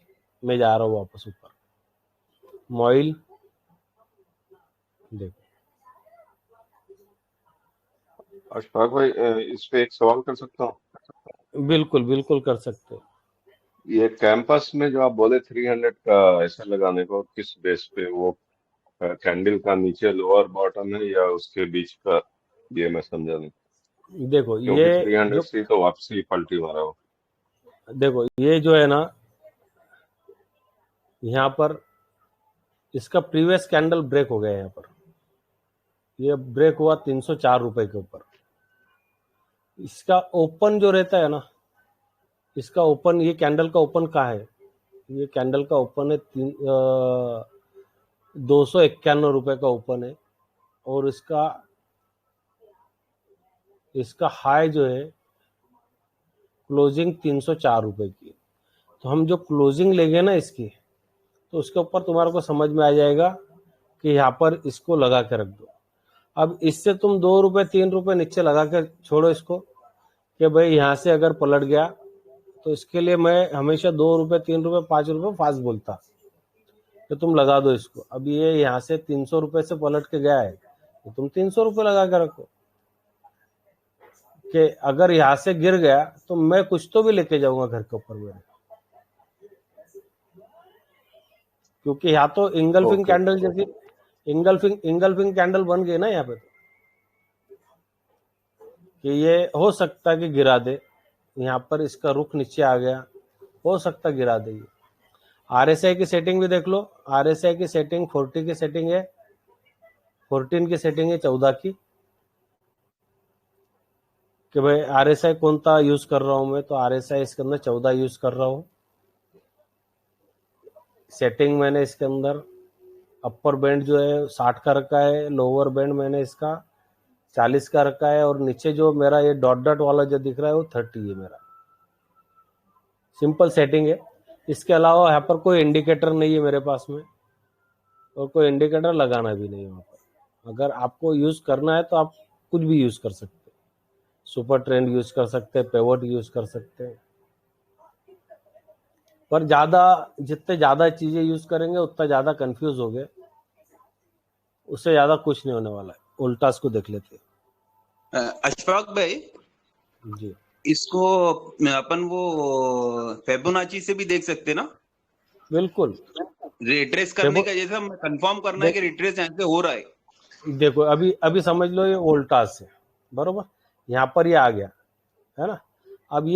मैं जा रहा हूँ वापस ऊपर। मॉइल देखो, अशफाक भाई, इस पे एक सवाल कर सकता हूँ? बिल्कुल बिल्कुल कर सकते हो। ये कैंपस में जो आप बोले 300 का ऐसा लगाने को, किस बेस पे? वो कैंडल का नीचे लोअर बॉटम है या उसके बीच का? ये मैं समझा नहीं, देखो क्योंकि ये 300 जो, से तो वापसी पलटी मारा हो। देखो ये जो है ना, यहाँ पर इसका प्रीवियस कैंडल ब्रेक हो गया, यहाँ पर ये ब्रेक हुआ 304 रुपए के ऊपर। इसका ओपन जो रहता है ना, इसका ओपन, ये कैंडल का ओपन कहाँ है, ये कैंडल का ओपन है 291 रुपए का ओपन है, और इसका हाई जो है क्लोजिंग 304 रुपए की। तो हम जो क्लोजिंग लेंगे ना इसकी, तो उसके ऊपर तुम्हारे को समझ में आ जाएगा कि यहाँ पर इसको लगा के रख दो। अब इससे तुम 2 रुपए 3 रुपए नीचे लगा के छोड़ो इसको, कि भाई यहाँ से अगर पलट गया, तो इसके लिए मैं हमेशा 2 रुपए 3 रुपए 5 रुपए फास्ट बोलता कि तुम लगा दो इसको। अब ये यहाँ से 300 रुपए से पलट के गया है, तो तुम 300 रुपए लगा के रखो, कि अगर यहाँ से गिर गया तो मैं कुछ तो भी लेके जाऊंगा घर के ऊपर मेरे, क्योंकि यहाँ तो इंगल्फिंग ओके, कैंडल जैसी इंगल्फिंग कैंडल बन गई ना यहाँ पे, कि ये हो सकता है कि गिरा दे, यहाँ पर इसका रुख नीचे आ गया, हो सकता गिरा देगी। आरएसआई की सेटिंग भी देख लो, आरएसआई की सेटिंग 40 की सेटिंग है, 14 की सेटिंग है, 14 की, कि भाई आरएसआई कौन सा यूज कर रहा हूं मैं, तो आरएसआई इसके अंदर 14 यूज कर रहा हूं। सेटिंग मैंने इसके अंदर अपर बैंड जो है 60 का रखा है, लोअर बैंड मैंने इसका 40 का रखा है, और नीचे जो मेरा ये डॉट डॉट वाला जो दिख रहा है वो 30 है मेरा। सिंपल सेटिंग है। इसके अलावा यहाँ पर कोई इंडिकेटर नहीं है मेरे पास में, और कोई इंडिकेटर लगाना भी नहीं है वहाँ पर। अगर आपको यूज करना है तो आप कुछ भी यूज कर सकते हैं, सुपर ट्रेंड यूज कर सकते हैं, पेवट यूज कर सकते हैं, पर जितने ज्यादा चीजें यूज करेंगे उतना ज्यादा कंफ्यूज हो गए, उससे ज्यादा कुछ नहीं होने वाला है। उल्टा को देख लेते हैं। अशफाक भाई जी, इसको अपन वो फेबोनाची से भी देख सकते ना, बिल्कुल। रिट्रेस करने का, जैसा कंफर्म करना है कि रिट्रेस यहाँ से हो रहा है। देखो अभी अभी समझ लो ये वोल्टास है, बरोबर, यहाँ पर ये आ गया है ना। अब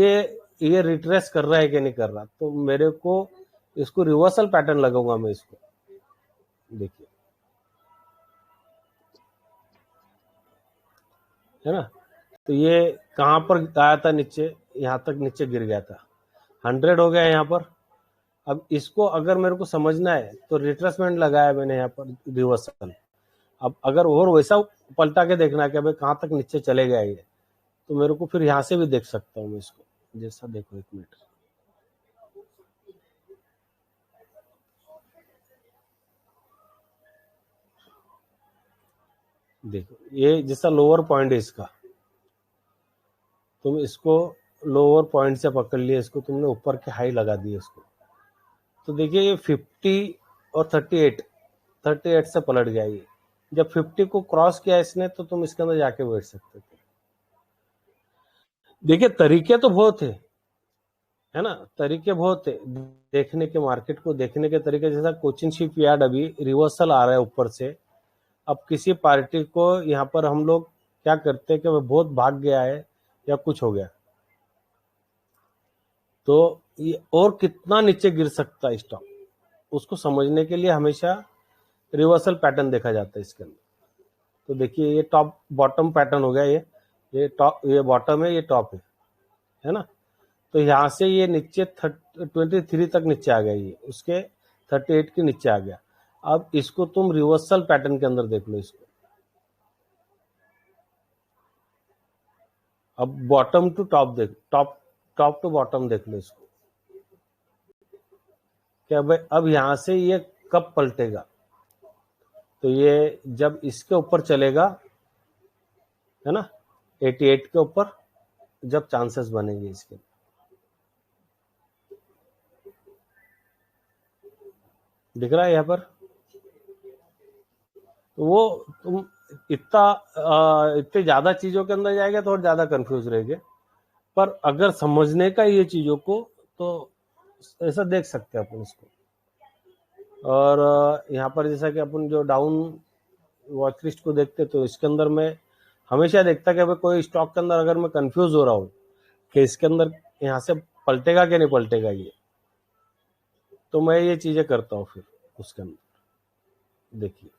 ये रिट्रेस कर रहा है कि नहीं कर रहा, तो मेरे को इसको रिवर्सल पैटर्न लगाऊंगा मैं इसको। देखिए, है ना, तो ये कहां पर आया था, नीचे, यहां तक नीचे गिर गया था, 100 हो गया यहाँ पर। अब इसको अगर मेरे को समझना है तो रिट्रेसमेंट लगाया मैंने यहाँ पर, रिवर्सल। अब अगर और वैसा पलटा के देखना है कि भाई कहाँ तक नीचे चले गया ये, तो मेरे को फिर यहाँ से भी देख सकता हूँ मैं इसको। जैसा देखो, एक मिनट, देखो ये जैसा लोअर पॉइंट है इसका, तुम इसको लोअर पॉइंट से पकड़ लिया, इसको तुमने ऊपर के हाई लगा दिए इसको, तो देखिए ये 50 और 38 से पलट गया ये। जब 50 को क्रॉस किया इसने, तो तुम इसके अंदर जाके बैठ सकते थे। देखिए तरीके तो बहुत है ना, तरीके बहुत है देखने के, मार्केट को देखने के तरीके। जैसा कोचिन शिप यार्ड अभी रिवर्सल आ रहा है ऊपर से, अब किसी पार्टी को यहाँ पर हम लोग क्या करते हैं कि वो बहुत भाग गया है या कुछ हो गया, तो ये और कितना नीचे गिर सकता है स्टॉक, उसको समझने के लिए हमेशा रिवर्सल पैटर्न देखा जाता है इसके अंदर। तो देखिए ये टॉप बॉटम पैटर्न हो गया, ये टॉप, ये बॉटम है, ये टॉप है ना। तो यहाँ से ये नीचे 23 तक नीचे आ गया, ये उसके 38 के नीचे आ गया। अब इसको तुम रिवर्सल पैटर्न के अंदर देख लो इसको। अब बॉटम टू टॉप देख, टॉप टू बॉटम देख लो इसको, क्या भाई अब यहाँ से ये कब पलटेगा, तो ये जब इसके ऊपर चलेगा, है ना, 88 के ऊपर जब चांसेस बनेंगे इसके। दिख रहा है यहाँ पर, तो वो तुम इतने ज्यादा चीजों के अंदर जाएगा तो और ज्यादा कंफ्यूज रहेंगे, पर अगर समझने का ये चीजों को, तो ऐसा देख सकते हैं अपन इसको। और यहाँ पर जैसा कि अपन जो डाउन वॉच लिस्ट को देखते, तो इसके अंदर मैं हमेशा देखता कि भाई कोई स्टॉक के अंदर अगर मैं कंफ्यूज हो रहा हूँ कि इसके अंदर यहाँ से पलटेगा कि नहीं पलटेगा ये, तो मैं ये चीजें करता हूँ फिर उसके अंदर। देखिए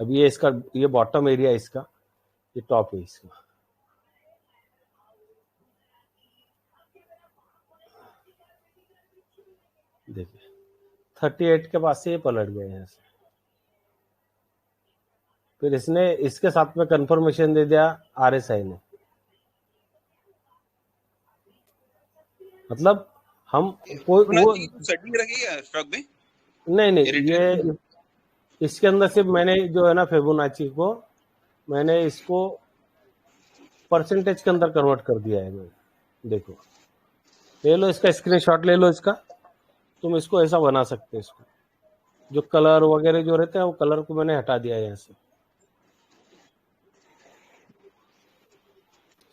अब ये इसका, ये बॉटम एरिया इसका, ये टॉप है इसका। देखिए 38 के पास से ये पलट गए यहाँ से, फिर इसने इसके साथ में कंफर्मेशन दे दिया आरएसआई ने। मतलब हम कोई वो सेटिंग रखी है स्टॉक में, नहीं, ये इसके अंदर सिर्फ मैंने जो है ना फिबोनाची को मैंने इसको परसेंटेज के अंदर कन्वर्ट कर दिया है मैंने। देखो ले लो इसका स्क्रीनशॉट, ले लो इसका, तुम इसको ऐसा बना सकते हो। इसको जो कलर वगैरह जो रहते हैं वो कलर को मैंने हटा दिया है यहाँ से,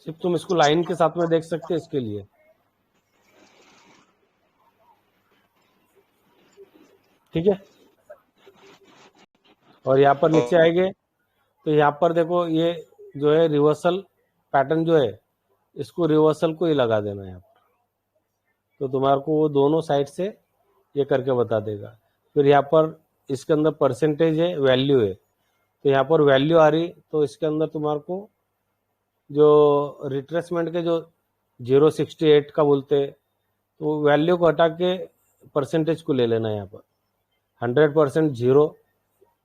सिर्फ तुम इसको लाइन के साथ में देख सकते हो इसके लिए। ठीक है, और यहाँ पर नीचे आएंगे तो यहाँ पर देखो ये जो है रिवर्सल पैटर्न जो है, इसको रिवर्सल को ही लगा देना है यहाँ पर, तो तुम्हारे को वो दोनों साइड से ये करके बता देगा। फिर यहाँ पर इसके अंदर परसेंटेज है, वैल्यू है, तो यहाँ पर वैल्यू आ रही, तो इसके अंदर तुम्हारे को जो रिट्रेसमेंट के जो 0.68 का बोलते हैं, तो वैल्यू को हटा के परसेंटेज को ले लेना है यहाँ पर। 100% 0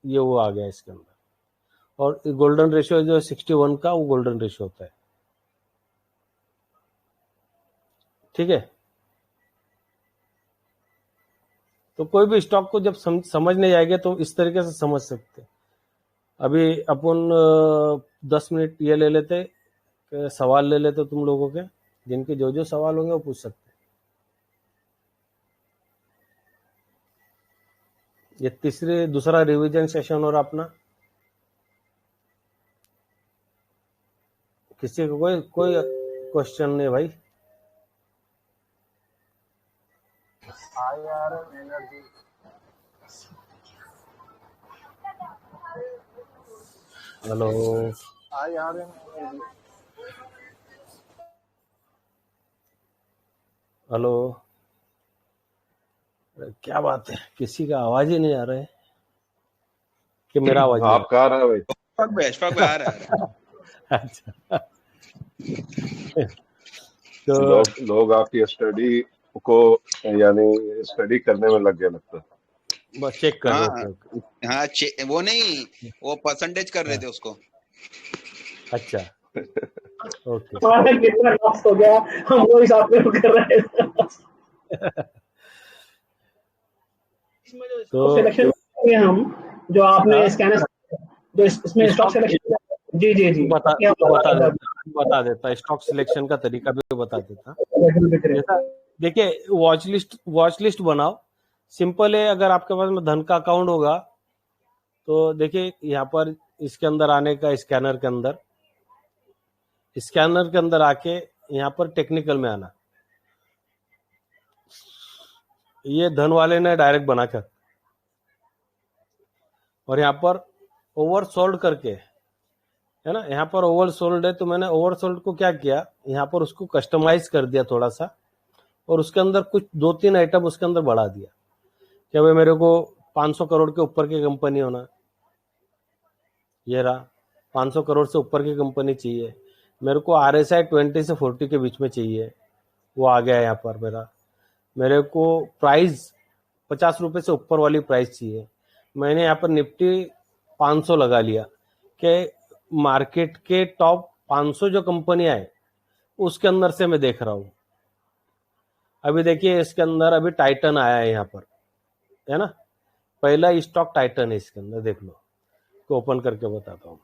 ये वो आ गया इसके अंदर। और गोल्डन रेशियो जो 61 का, वो गोल्डन रेशियो होता है। ठीक है, तो कोई भी स्टॉक को जब समझने जाएंगे तो इस तरीके से समझ सकते हैं। अभी अपन 10 मिनट ये ले लेते, सवाल ले लेते तुम लोगों के, जिनके जो जो सवाल होंगे वो पूछ सकते हैं। ये दूसरा रिवीजन सेशन और अपना किसी को कोई क्वेश्चन नहीं भाई? हेलो, हेलो, क्या बात है, किसी का आवाज ही नहीं आ रहा है कि मेरा आवाज नहीं? आपका आ रहा है भाई? स्टॉक में आ रहा है। अच्छा तो लोग आपकी स्टडी को यानी स्टडी करने में लग गया लगता है। बस चेक कर रहे हाँ थे। हाँ, वो नहीं, वो परसेंटेज कर रहे थे उसको। अच्छा ओके, हमारा कितना लॉस हो गया, हम वो हिसाब से कर रहे हैं। तो सिलेक्शन हम जो आपने स्कैनर जो इसमें स्टॉक सिलेक्शन, जी जी जी बता देता स्टॉक सिलेक्शन का तरीका भी बता देता। जैसा देखिए, वॉच लिस्ट बनाओ, सिंपल है। अगर आपके पास में धन का अकाउंट होगा तो देखिए यहाँ पर इसके अंदर आने का, स्कैनर के अंदर आके यहाँ पर टेक्निकल में आना। ये धन वाले ने डायरेक्ट बनाकर, और यहाँ पर ओवरसोल्ड करके है ना, यहाँ पर ओवरसोल्ड है, तो मैंने ओवरसोल्ड को क्या किया, यहाँ पर उसको कस्टमाइज कर दिया थोड़ा सा, और उसके अंदर कुछ 2-3 आइटम उसके अंदर बढ़ा दिया कि भाई मेरे को 500 करोड़ के ऊपर की कंपनी होना, ये रहा 500 करोड़ से ऊपर की कंपनी चाहिए मेरे को, RSI 20 से 40 के बीच में चाहिए, वो आ गया यहाँ पर मेरे को प्राइस 50 रुपए से ऊपर वाली प्राइस चाहिए, मैंने यहाँ पर निफ्टी 500 लगा लिया कि मार्केट के टॉप 500 जो कंपनियां है उसके अंदर से मैं देख रहा हूँ। अभी देखिए इसके अंदर अभी टाइटन आया है यहाँ पर, है ना, पहला स्टॉक टाइटन है इसके अंदर, देख लो, तो ओपन करके बताता हूँ।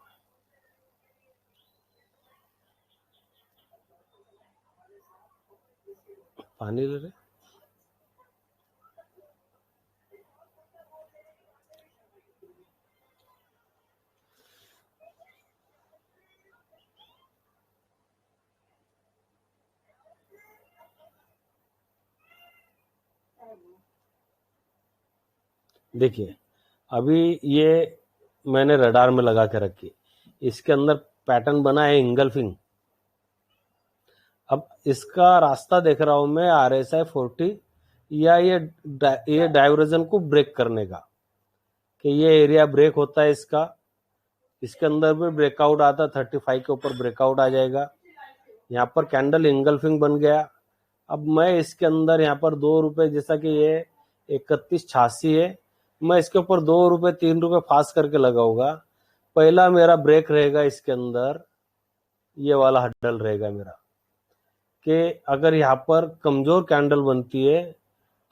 पानी ले रहे, देखिए अभी ये मैंने रडार में लगा के रखी, इसके अंदर पैटर्न बना है इंगल्फिंग। अब इसका रास्ता देख रहा हूं मैं RSI 40 या ये डाइवर्जन को ब्रेक करने का, कि ये एरिया ब्रेक होता है इसका, इसके अंदर भी ब्रेकआउट आता, 35 के ऊपर ब्रेकआउट आ जाएगा। यहाँ पर कैंडल इंगल्फिंग बन गया। अब मैं इसके अंदर यहाँ पर 2 रुपए, जैसा कि ये 3186 है, मैं इसके ऊपर 2 रुपए 3 रुपए फास्ट करके लगाऊंगा। पहला मेरा ब्रेक रहेगा इसके अंदर, ये वाला हड्डल रहेगा मेरा, कि अगर यहाँ पर कमजोर कैंडल बनती है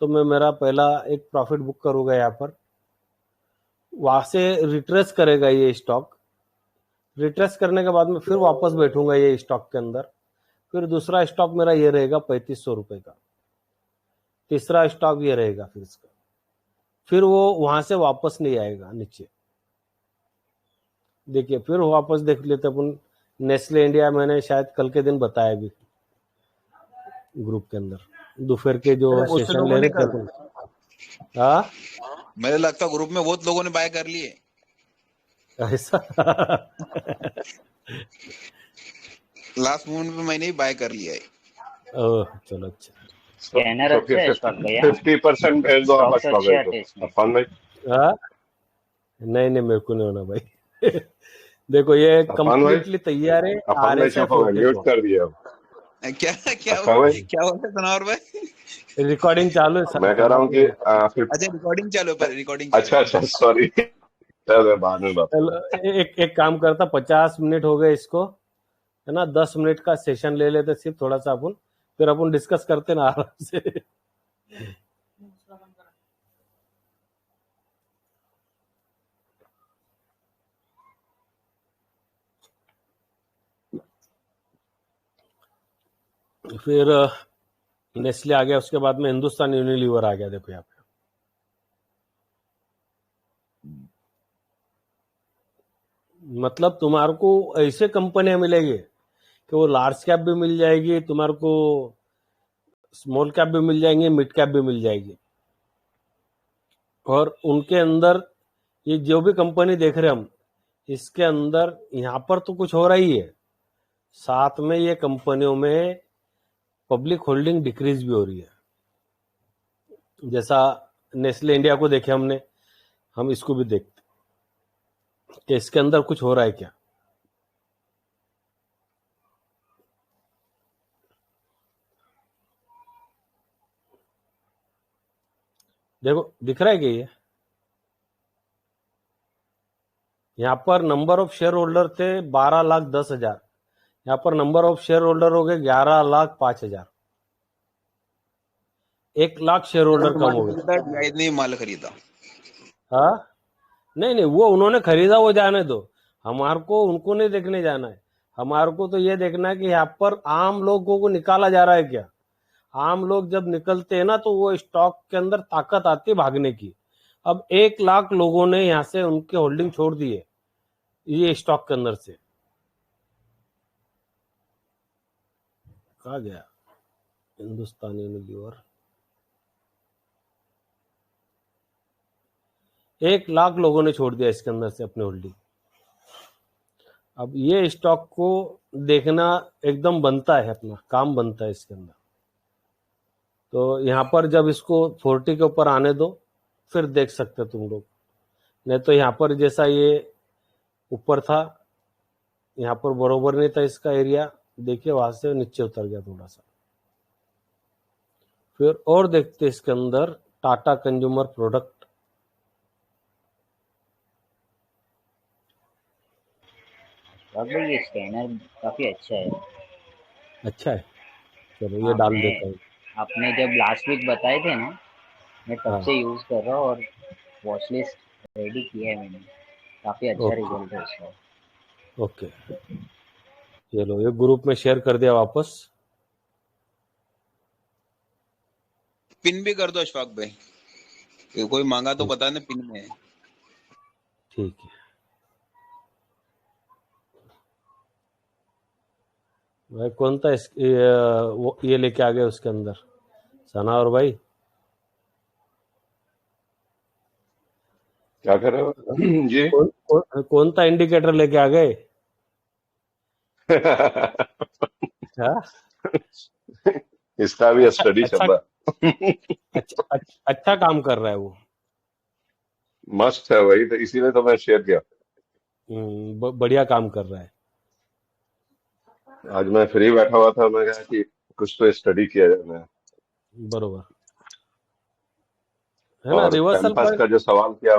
तो मैं मेरा पहला एक प्रॉफिट बुक करूंगा यहाँ पर, वहां से रिट्रेस करेगा ये स्टॉक, रिट्रेस करने के बाद में फिर वापस बैठूंगा ये स्टॉक के अंदर, फिर दूसरा स्टॉक मेरा ये रहेगा 3500 रुपए का, तीसरा स्टॉक ये रहेगा फिर इसका, फिर वो वहां से वापस नहीं आएगा नीचे। देखिए फिर वापस देख लेते अपन, नेस्ले इंडिया मैंने शायद कल के दिन बताया भी ग्रुप के अंदर, दोपहर के जो सेशन ले रहे थे। हाँ, मेरे लगता ग्रुप में बहुत लोगों ने बाय कर लिए। ऐसा लास्ट मोमेंट पे मैंने ही बाय कर लिया है। ओह चलो अच्छा। स्कैनर तो अच्छा फिर है अशफाक भैया, 50% भेज दो आप स्टॉक्स अशफाक अच्छे भाई आते को। हैं इसमें। अफान भाई, हाँ नहीं नहीं मेरे को नहीं होना भाई। देखो ये अफान भाई, कंप्लीटली तैयार है अफान भाई RSI चुप हो गए, म्यूट 44। कर दिया अब। क्या क्या अफान भाई, क्या हुआ था सनौर भाई? रिकॉर्डिंग चालू है मैं कह रहा समझ हूँ में। कि अच्छा रिकॉर्डिंग चालू है, रिकॉर्डिंग चालू अच्छा है। अच्छा, सॉरी, चलो बाद में बात चलो करते एक एक काम करता, 50 मिनट हो गए इसको, है ना, 10 मिनट का सेशन ले लेते सिर्फ थोड़ा सा अपन, फिर अपन डिस्कस करते ना आराम से। फिर नेस्ले आ गया, उसके बाद में हिंदुस्तान यूनिलीवर आ गया। देखो यहाँ पे मतलब तुम्हारे को ऐसे कंपनियां मिलेगी कि वो लार्ज कैप भी मिल जाएगी तुम्हारे को, स्मॉल कैप भी मिल जाएंगे, मिड कैप भी मिल जाएगी। और उनके अंदर ये जो भी कंपनी देख रहे हैं हम, इसके अंदर यहाँ पर तो कुछ हो रहा ही है, साथ में ये कंपनियों में पब्लिक होल्डिंग डिक्रीज भी हो रही है। जैसा नेस्ले इंडिया को देखे हमने, हम इसको भी देखते कि इसके अंदर कुछ हो रहा है क्या। देखो दिख रहा है कि ये यहाँ पर नंबर ऑफ शेयर होल्डर थे 12,10,000, यहाँ पर नंबर ऑफ शेयर होल्डर हो गए 11,05,000, 1 लाख शेयर होल्डर कम माल हो गए। खरीदा, जायद ने माल खरीदा। हाँ नहीं नहीं, वो उन्होंने खरीदा, वो जाने दो, हमारे को उनको नहीं देखने जाना है। हमारे को तो ये देखना है कि यहाँ पर आम लोगों को निकाला जा रहा है क्या। आम लोग जब निकलते हैं ना तो वो स्टॉक के अंदर ताकत आती है भागने की। अब 1 लाख लोगों ने यहाँ से उनके होल्डिंग छोड़ दिए ये स्टॉक के अंदर से। कहा गया हिंदुस्तान यूनिलीवर, 1 लाख लोगों ने छोड़ दिया इसके अंदर से अपने होल्डिंग। अब ये स्टॉक को देखना एकदम बनता है, अपना काम बनता है इसके अंदर। तो यहाँ पर जब इसको 40 के ऊपर आने दो फिर देख सकते तुम लोग, नहीं तो यहाँ पर जैसा ये ऊपर था, यहाँ पर बरोबर नहीं था इसका एरिया, देखिए वहां से नीचे उतर गया थोड़ा सा। फिर और देखते इसके अंदर टाटा कंज्यूमर प्रोडक्ट, अशफाक भाई ये स्कैनर काफी अच्छा है। अच्छा है, चलो ये डाल आपने देता हूँ। आपने जब लास्ट वीक बताए थे ना, मैं तब हाँ से यूज कर रहा हूँ और वॉच लिस्ट रेडी किया है मैंने। काफी अच्छा ओके रिजल्ट है उसका। ओके, चलो ये ग्रुप में शेयर कर दिया वापस। पिन भी कर दो अशफाक भाई, कोई मांगा तो ठीक बता दें, पिन में है। ठीक है भाई, कौन था ये लेके आ गए उसके अंदर, सना और भाई। क्या कर रहे हो जी? कौन सा इंडिकेटर लेके आ गए। हाँ इसका भी अच्छा स्टडी चल अच्छा रहा अच्छा काम कर रहा है वो। है, मस्त है वही तो, इसीलिए तो मैं शेयर किया। बढ़िया काम कर रहा है। आज मैं फ्री बैठा हुआ था, मैं कहा कि कुछ तो स्टडी किया जाए मैं। बरोबर है ना, और रिवर्सल कैंपस पॉइंट का जो सवाल किया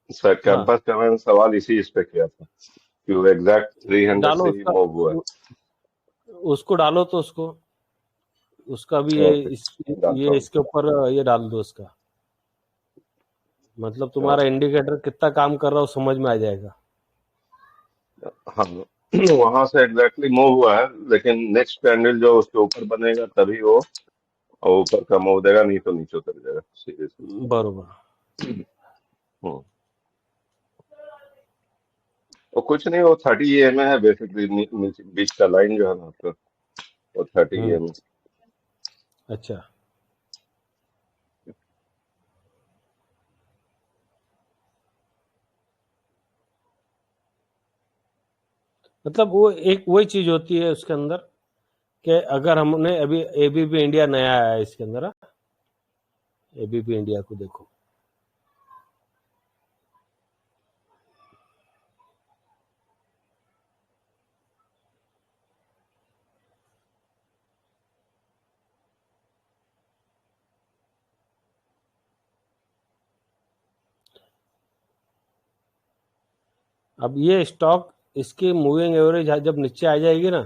सर, हाँ कैंपस का मैंने सवाल इस पे किया था कि वो एग्जैक्ट 300 डालो से ही उसका, मूव हुआ उसको डालो तो उसको, उसका भी है। ये ओके, डालता ये हूँ। इसके ऊपर ये डाल दो उसका, मतलब तुम्हारा ओके, इंडिकेटर कितना काम कर रहा है वो समझ में आ जाएगा। हाँ, वहां से एग्जैक्टली मूव हुआ है, लेकिन नेक्स्ट कैंडल जो उसके ऊपर बनेगा तभी वो ऊपर का मूव देगा, नहीं तो नीचे उतर जाएगा सीरियसली। बरोबर हम्म, वो कुछ नहीं, वो 30 EMA है बेसिकली, बीच का लाइन जो है ना आपका, वो 30 हम्म EMA। अच्छा मतलब वो एक वही चीज होती है उसके अंदर कि अगर हमने अभी एबीपी इंडिया नया आया है इसके अंदर, एबीपी इंडिया को देखो, अब ये स्टॉक इसकी मूविंग एवरेज जब नीचे आ जाएगी ना,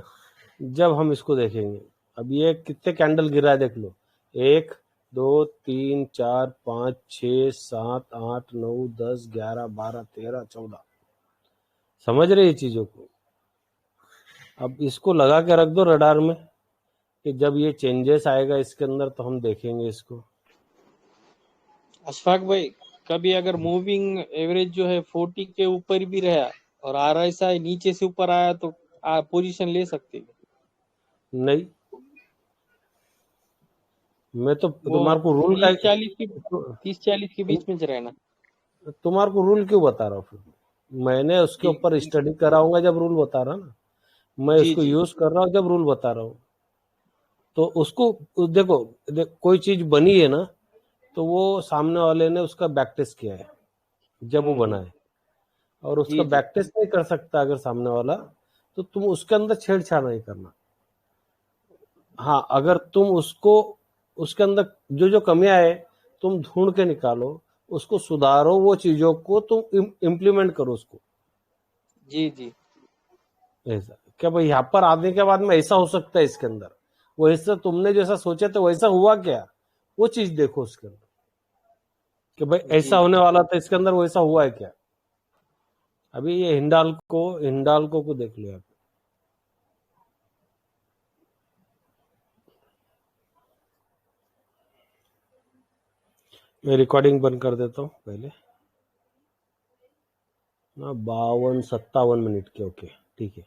जब हम इसको देखेंगे, अब ये कितने कैंडल गिरा है देख लो, 1 2 3 4 5 6 7 8 9 10 11 12 13 14, समझ रहे ये चीजों को। अब इसको लगा के रख दो रडार में कि जब ये चेंजेस आएगा इसके अंदर तो हम देखेंगे इसको। अशफाक भाई, कभी अगर मूविंग एवरेज जो है 40 के ऊपर भी रहा और RSI नीचे से ऊपर आया तो पोजीशन ले सकते हैं। नहीं, मैं तो वो तुम्हारे को रूल का 30-40 के बीच में रहना। तुम्हारे को रूल क्यों बता रहा हूँ फिर? मैंने उसके ठीक ऊपर स्टडी कराऊंगा जब रूल बता रहा ना, मैं जी उसको जी यूज कर रहा हूँ जब रूल बता रहा हूँ। तो उसको देखो, कोई चीज बनी है ना, तो वो सामने वाले ने उसका बैक टेस्ट किया है जब वो बना है, और उसका जी जी बैक टेस्ट नहीं कर सकता अगर सामने वाला, तो तुम उसके अंदर छेड़छाड़ नहीं करना। हाँ, अगर तुम उसको उसके अंदर जो जो कमियां है तुम ढूंढ के निकालो, उसको सुधारो, वो चीजों को तुम इम्प्लीमेंट करो उसको। जी जी ऐसा क्या भाई, यहाँ पर आने के बाद में ऐसा हो सकता है इसके अंदर, वो ऐसा तुमने जैसा सोचा था वैसा हुआ क्या, वो चीज देखो उसके अंदर कि भाई ऐसा जी होने वाला था इसके अंदर, वैसा हुआ है क्या। अभी ये हिंडाल्को को देख लो आप। मैं रिकॉर्डिंग बंद कर देता हूँ पहले ना, 52-57 मिनट के, ओके ठीक है।